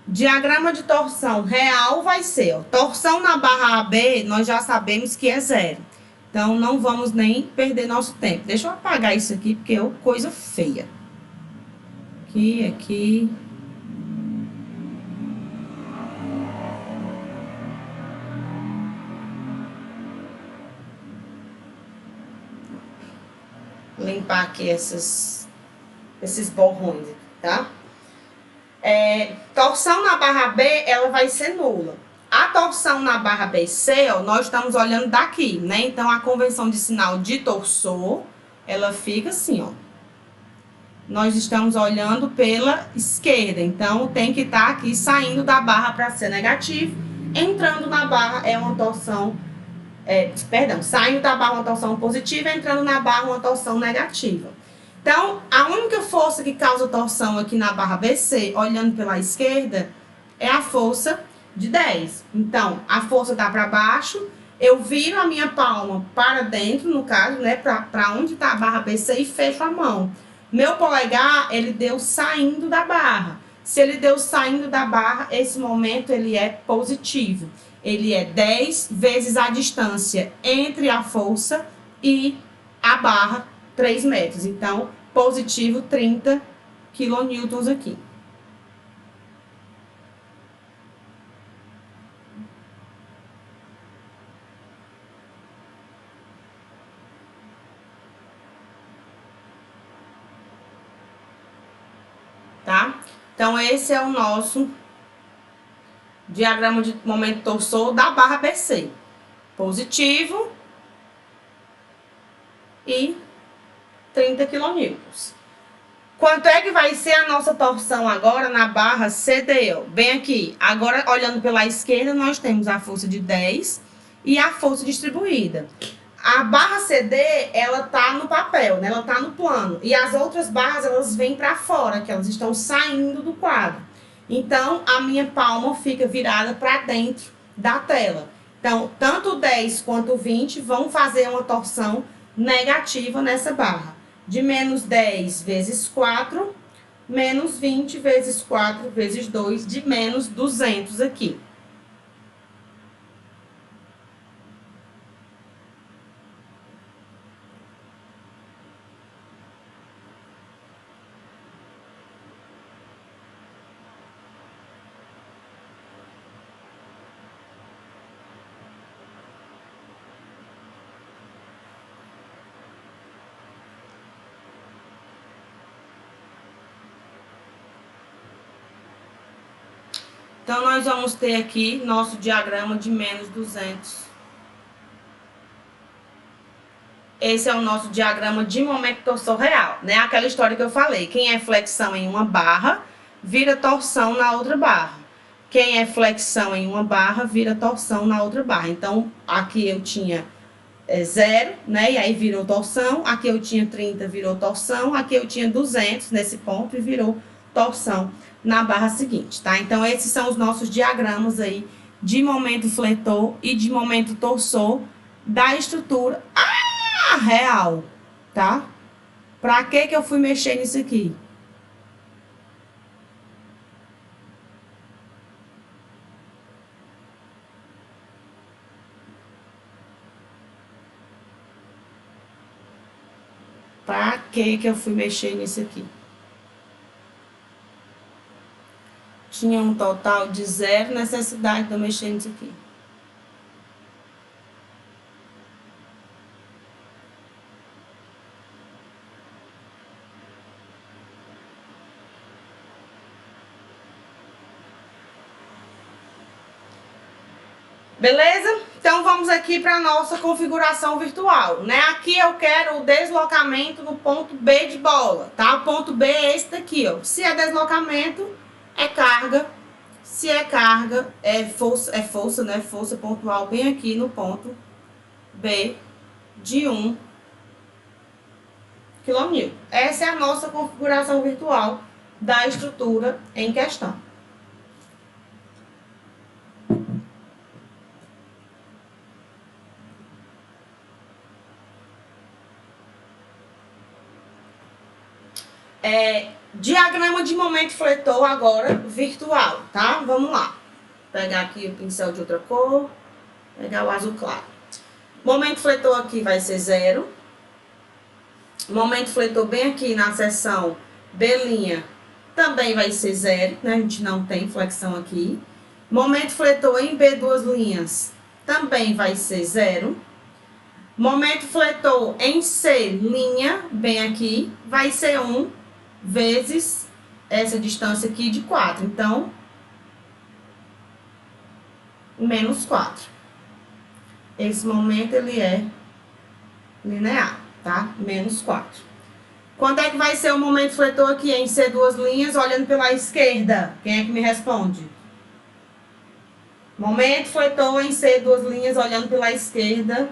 Diagrama de torção real vai ser, ó, torção na barra AB, nós já sabemos que é 0. Então, não vamos nem perder nosso tempo. Deixa eu apagar isso aqui, porque é coisa feia. Aqui. Limpar aqui esses borrões, tá? Torção na barra B, ela vai ser nula. A torção na barra BC, ó, nós estamos olhando daqui, né? Então, a convenção de sinal de torsor, ela fica assim, ó. Nós estamos olhando pela esquerda, então tem que estar aqui saindo da barra para ser negativo. Entrando na barra é uma torção, saindo da barra uma torção positiva, entrando na barra uma torção negativa. Então, a única força que causa torção aqui na barra BC, olhando pela esquerda, é a força de 10. Então, a força tá para baixo, eu viro a minha palma para dentro, no caso, né, para onde tá a barra BC e fecho a mão. Meu polegar, ele deu saindo da barra. Se ele deu saindo da barra, esse momento ele é positivo. Ele é 10 vezes a distância entre a força e a barra, 3 metros. Então, positivo 30 quilonewtons aqui. Tá? Então, esse é o nosso diagrama de momento torsor da barra BC. Positivo e 30 quilonewtons. Quanto é que vai ser a nossa torção agora na barra CD? Bem aqui, agora olhando pela esquerda, nós temos a força de 10 e a força distribuída. A barra CD, ela tá no papel, né? Ela tá no plano. E as outras barras, elas vêm para fora, que elas estão saindo do quadro. Então, a minha palma fica virada para dentro da tela. Então, tanto o 10 quanto o 20 vão fazer uma torção negativa nessa barra. De menos 10 vezes 4, menos 20 vezes 4 vezes 2, de menos 200 aqui. Então, nós vamos ter aqui nosso diagrama de menos 200. Esse é o nosso diagrama de momento torsor real, né? Aquela história que eu falei. Quem é flexão em uma barra, vira torção na outra barra. Quem é flexão em uma barra, vira torção na outra barra. Então, aqui eu tinha 0, né? E aí virou torção. Aqui eu tinha 30, virou torção. Aqui eu tinha 200 nesse ponto e virou torção na barra seguinte, tá? Então, esses são os nossos diagramas aí de momento fletor e de momento torsor da estrutura real, tá? Pra que eu fui mexer nisso aqui? Pra que eu fui mexer nisso aqui? Tinha um total de 0 necessidade de eu mexer nisso aqui. Beleza? Então, vamos aqui para a nossa configuração virtual, né? Aqui eu quero o deslocamento no ponto B de bola, tá? O ponto B é esse daqui, ó. Se é deslocamento, é carga. Se é carga, é força, né? Força pontual bem aqui no ponto B de 1 kN. Essa é a nossa configuração virtual da estrutura em questão. Diagrama de momento fletor agora virtual, tá? Vamos lá. Vou pegar aqui o pincel de outra cor, pegar o azul claro. Momento fletor aqui vai ser 0. Momento fletor bem aqui na seção B' também vai ser 0, né? A gente não tem flexão aqui. Momento fletor em B duas linhas também vai ser 0. Momento fletor em C linha, bem aqui, vai ser 1 vezes essa distância aqui de 4. Então, menos 4. Esse momento, ele é linear, tá? Menos 4. Quanto é que vai ser o momento fletor aqui em C duas linhas, olhando pela esquerda? Quem é que me responde? Momento fletor em C duas linhas, olhando pela esquerda.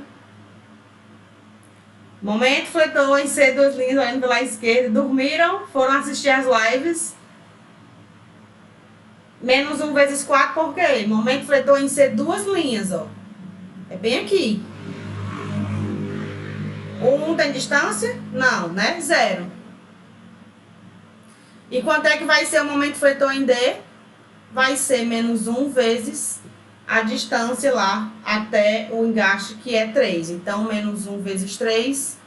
Momento fletor em C duas linhas, olhando pela esquerda. Dormiram? Foram assistir as lives? Menos 1 vezes 4, por quê? Momento fletor em C duas linhas, ó. É bem aqui. O 1 tem distância? Não, né? 0. E quanto é que vai ser o momento fletor em D? Vai ser menos 1 vezes a distância lá até o engaste, que é 3. Então, menos 1 vezes 3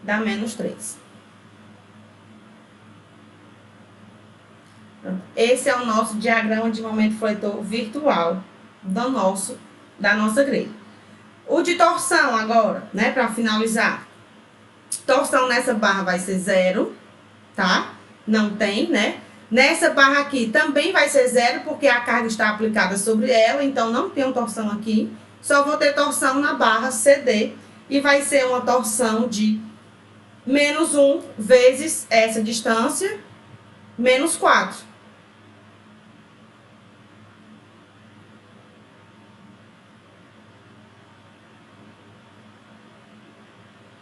dá menos 3. Esse é o nosso diagrama de momento fletor virtual da nossa grelha. O de torção agora, né, para finalizar. Torção nessa barra vai ser 0, tá? Não tem, né? Nessa barra aqui também vai ser 0, porque a carga está aplicada sobre ela, então não tem uma torção aqui. Só vou ter torção na barra CD, e vai ser uma torção de menos 1 vezes essa distância, menos 4.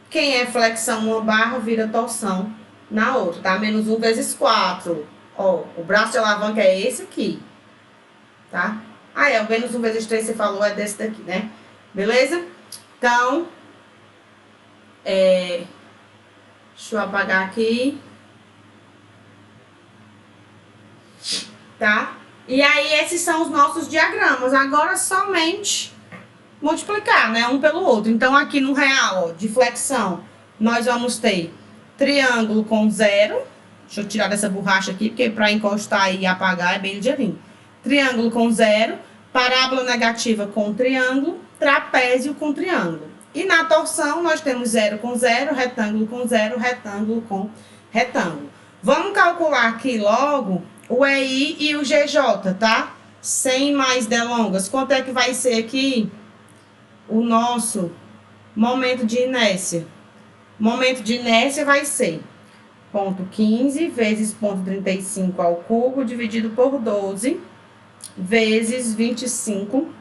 Quem é flexão numa barra, vira torção na outra, tá? Menos 1 vezes 4. Ó, o braço de alavanca é esse aqui, tá? Ah, o menos 1 vezes 3, você falou, é desse daqui, né? Beleza? Então, deixa eu apagar aqui. Tá? E aí, esses são os nossos diagramas. Agora, somente multiplicar, né? Um pelo outro. Então, aqui no real, ó, de flexão, nós vamos ter triângulo com 0. Deixa eu tirar dessa borracha aqui, porque para encostar e apagar é bem ligeirinho. Triângulo com 0, parábola negativa com triângulo, trapézio com triângulo. E na torção, nós temos 0 com 0, retângulo com 0, retângulo com retângulo. Vamos calcular aqui logo o EI e o GJ, tá? Sem mais delongas. Quanto é que vai ser aqui o nosso momento de inércia? Momento de inércia vai ser ponto 15 vezes ponto 35 ao cubo dividido por 12 vezes 25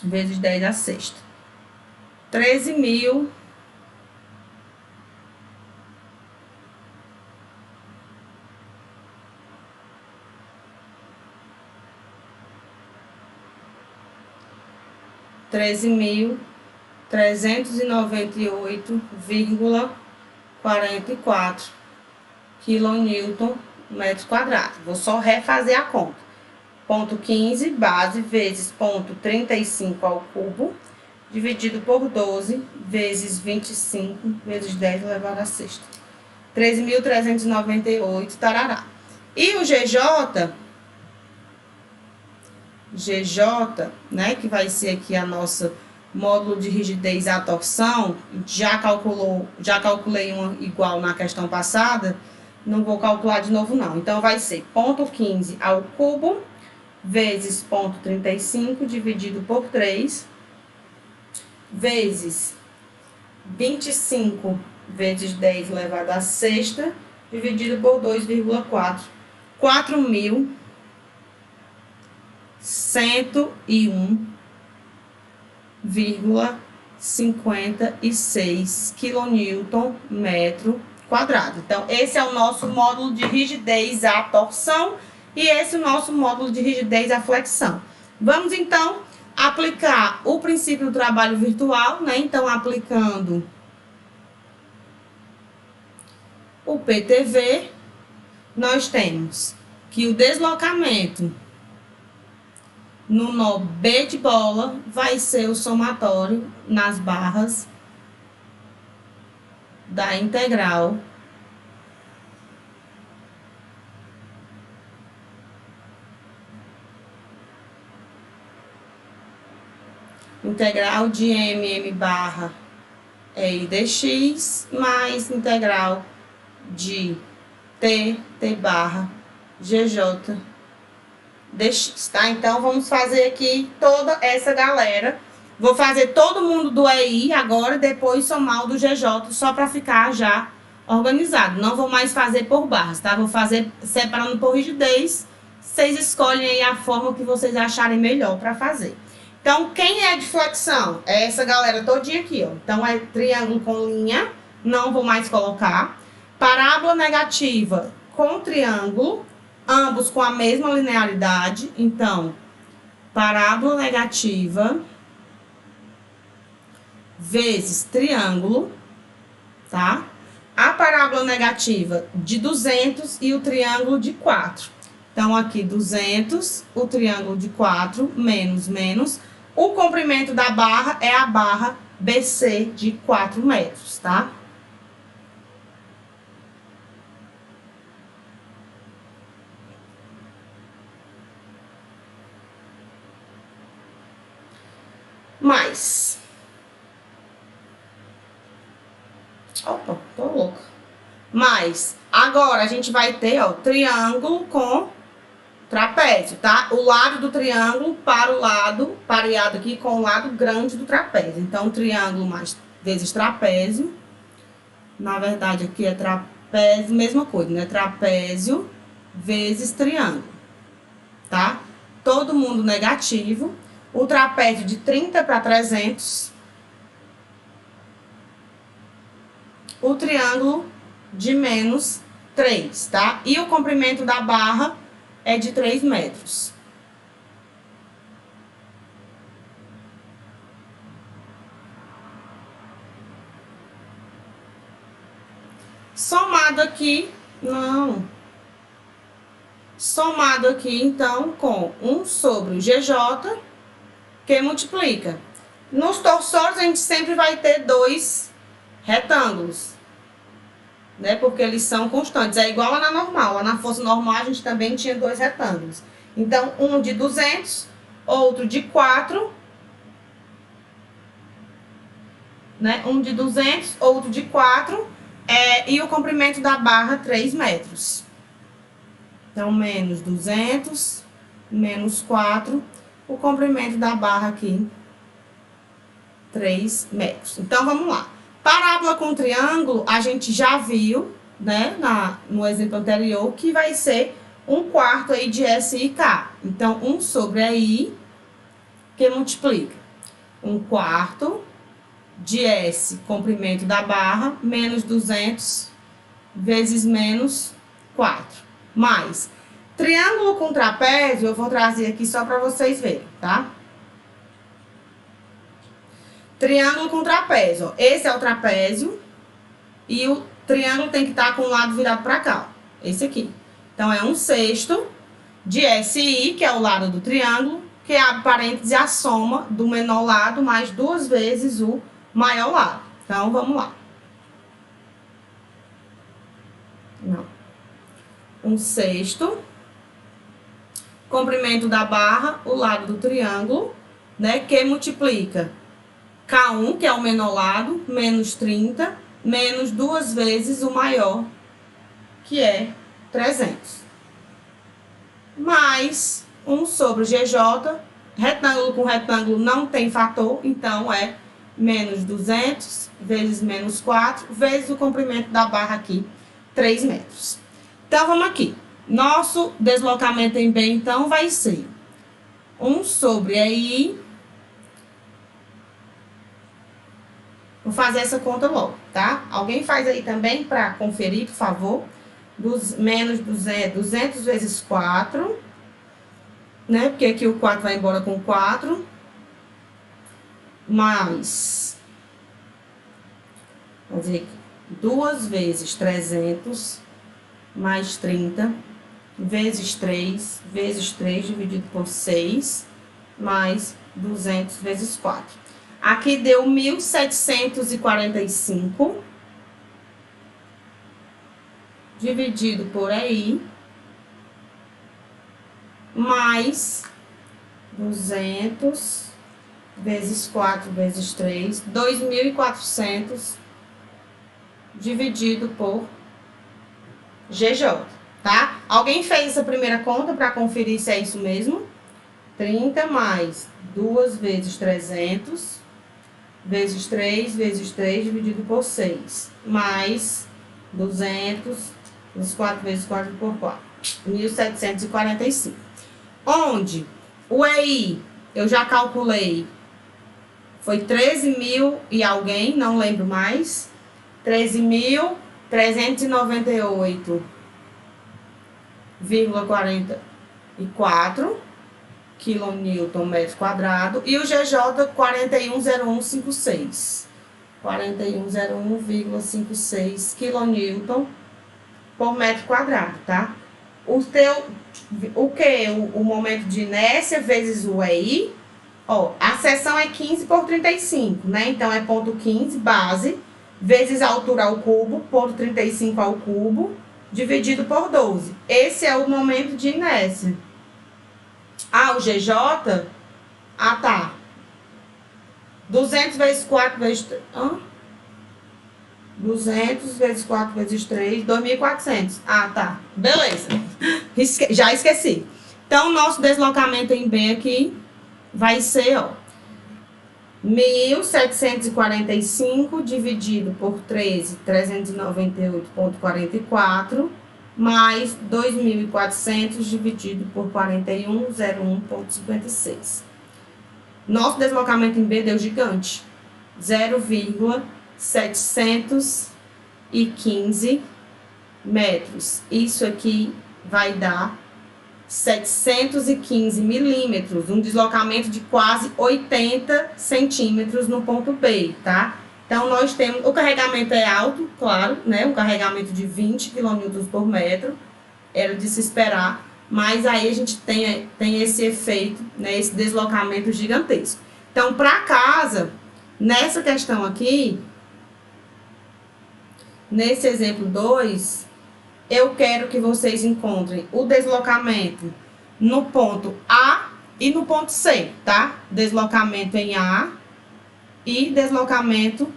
vezes 10 à sexta. 13.000 13.398,44 quilonewton metro quadrado. Vou só refazer a conta. Ponto 15, base, vezes ponto 35 ao cubo, dividido por 12, vezes 25, vezes 10 elevado a sexta. 13.398, tarará. E o GJ, né, que vai ser aqui a nossa módulo de rigidez à torção, já calculei uma igual na questão passada, não vou calcular de novo não. Então, vai ser ponto 15 ao cubo, vezes ponto 35, dividido por 3, vezes 25 vezes 10 elevado à sexta, dividido por 2,4. 4.101,56 kN metro quadrado. Então, esse é o nosso módulo de rigidez à torção e esse é o nosso módulo de rigidez à flexão. Vamos, então, aplicar o princípio do trabalho virtual, né? Então, aplicando o PTV, nós temos que o deslocamento no nó B de bola vai ser o somatório nas barras da integral de MM barra E dx mais integral de T barra GJ dx, tá? Então, vamos fazer aqui toda essa galera. Vou fazer todo mundo do EI agora, depois somar o do GJ, só para ficar já organizado. Não vou mais fazer por barras, tá? Vou fazer separando por rigidez. Vocês escolhem aí a forma que vocês acharem melhor para fazer. Então, quem é de flexão? É essa galera todinha aqui, ó. Então, é triângulo com linha, não vou mais colocar. Parábola negativa com triângulo, ambos com a mesma linearidade. Então, parábola negativa vezes triângulo, tá? A parábola negativa de 200 e o triângulo de 4. Então, aqui 200, o triângulo de 4, menos, menos. O comprimento da barra é a barra BC de 4 metros, tá? Mais. Opa, tô louca. Mais. Agora, a gente vai ter, ó, triângulo com trapézio, tá? O lado do triângulo para o lado, pareado aqui com o lado grande do trapézio. Então, triângulo mais vezes trapézio. Na verdade, aqui é trapézio, mesma coisa, né? Trapézio vezes triângulo, tá? Todo mundo negativo. O trapézio de 30 para 300. O triângulo de menos 3, tá? E o comprimento da barra é de 3 metros. Somado aqui, não. Somado aqui, então, com 1 sobre o GJ, que multiplica. Nos torsores, a gente sempre vai ter 2 retângulos, né? Porque eles são constantes. É igual lá na normal. Lá na força normal, a gente também tinha 2 retângulos. Então, um de 200, outro de 4, né? Um de 200, outro de 4, e o comprimento da barra, 3 metros. Então, menos 200, menos 4, o comprimento da barra aqui, 3 metros. Então, vamos lá. Parábola com triângulo, a gente já viu, né, no exemplo anterior, que vai ser 1/4 aí de SIK. Então, 1 sobre I, que multiplica 1/4 de S, comprimento da barra, menos 200 vezes menos 4. Mais triângulo com trapézio, eu vou trazer aqui só para vocês verem, tá? Triângulo com trapézio, ó. Esse é o trapézio e o triângulo tem que estar com o lado virado para cá, ó. Esse aqui. Então, é 1/6 de SI, que é o lado do triângulo, que abre parênteses a soma do menor lado mais 2 vezes o maior lado. Então, vamos lá. Não. 1/6. Comprimento da barra, o lado do triângulo, né? Que multiplica K1, que é o menor lado, menos 30, menos 2 vezes o maior, que é 300. Mais 1 sobre GJ, retângulo com retângulo não tem fator, então é menos 200 vezes menos 4, vezes o comprimento da barra aqui, 3 metros. Então, vamos aqui. Nosso deslocamento em B, então, vai ser 1 sobre EI. Vou fazer essa conta logo, tá? Alguém faz aí também para conferir, por favor. Menos 200 vezes 4, né? Porque aqui o 4 vai embora com 4. Mais, vou fazer aqui, 2 vezes 300, mais 30, vezes 3 dividido por 6, mais 200 vezes 4. Aqui deu 1.745, dividido por EI, mais 200 vezes 4 vezes 3, 2.400, dividido por GJ, tá? Alguém fez essa primeira conta para conferir se é isso mesmo? 30 mais 2 vezes 300, vezes 3 dividido por 6, mais 200, vezes 4 vezes 4 por 4, 1.745. Onde o EI, eu já calculei, foi 13 mil e alguém, não lembro mais, 13.398,44 quilonewton metro quadrado, e o GJ 410156, 4101,56 quilonewton por metro quadrado, tá? O momento de inércia vezes o EI, ó, a seção é 15 por 35, né? Então, é ponto 15, base, vezes a altura ao cubo, ponto 35 ao cubo, dividido por 12. Esse é o momento de inércia. Ah, o GJ? Ah, tá. 200 vezes 4 vezes... 200 vezes 4 vezes 3, 2.400. Ah, tá. Beleza. Já esqueci. Então, nosso deslocamento em B aqui vai ser, ó, 1.745 dividido por 13, 398,44, mais 2.400 dividido por 4101,56. Nosso deslocamento em B deu gigante. 0,715 metros. Isso aqui vai dar 715 milímetros, um deslocamento de quase 80 centímetros no ponto B, tá? Então, nós temos, o carregamento é alto, claro, né? Um carregamento de 20 kN por metro, era de se esperar, mas aí a gente tem esse efeito, né? Esse deslocamento gigantesco. Então, para casa, nessa questão aqui, nesse exemplo 2, eu quero que vocês encontrem o deslocamento no ponto A e no ponto C, tá? Deslocamento em A e deslocamento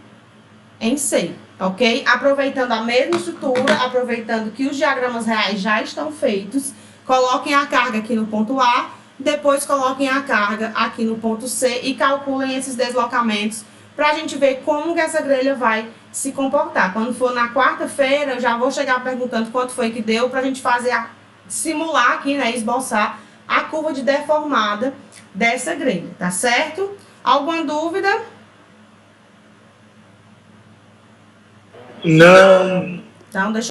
em C, ok? Aproveitando a mesma estrutura, aproveitando que os diagramas reais já estão feitos, coloquem a carga aqui no ponto A, depois coloquem a carga aqui no ponto C e calculem esses deslocamentos para a gente ver como que essa grelha vai se comportar. Quando for na quarta-feira, eu já vou chegar perguntando quanto foi que deu para a gente fazer, simular aqui, né, esboçar a curva de deformada dessa grelha, tá certo? Alguma dúvida? Não. Então, deixa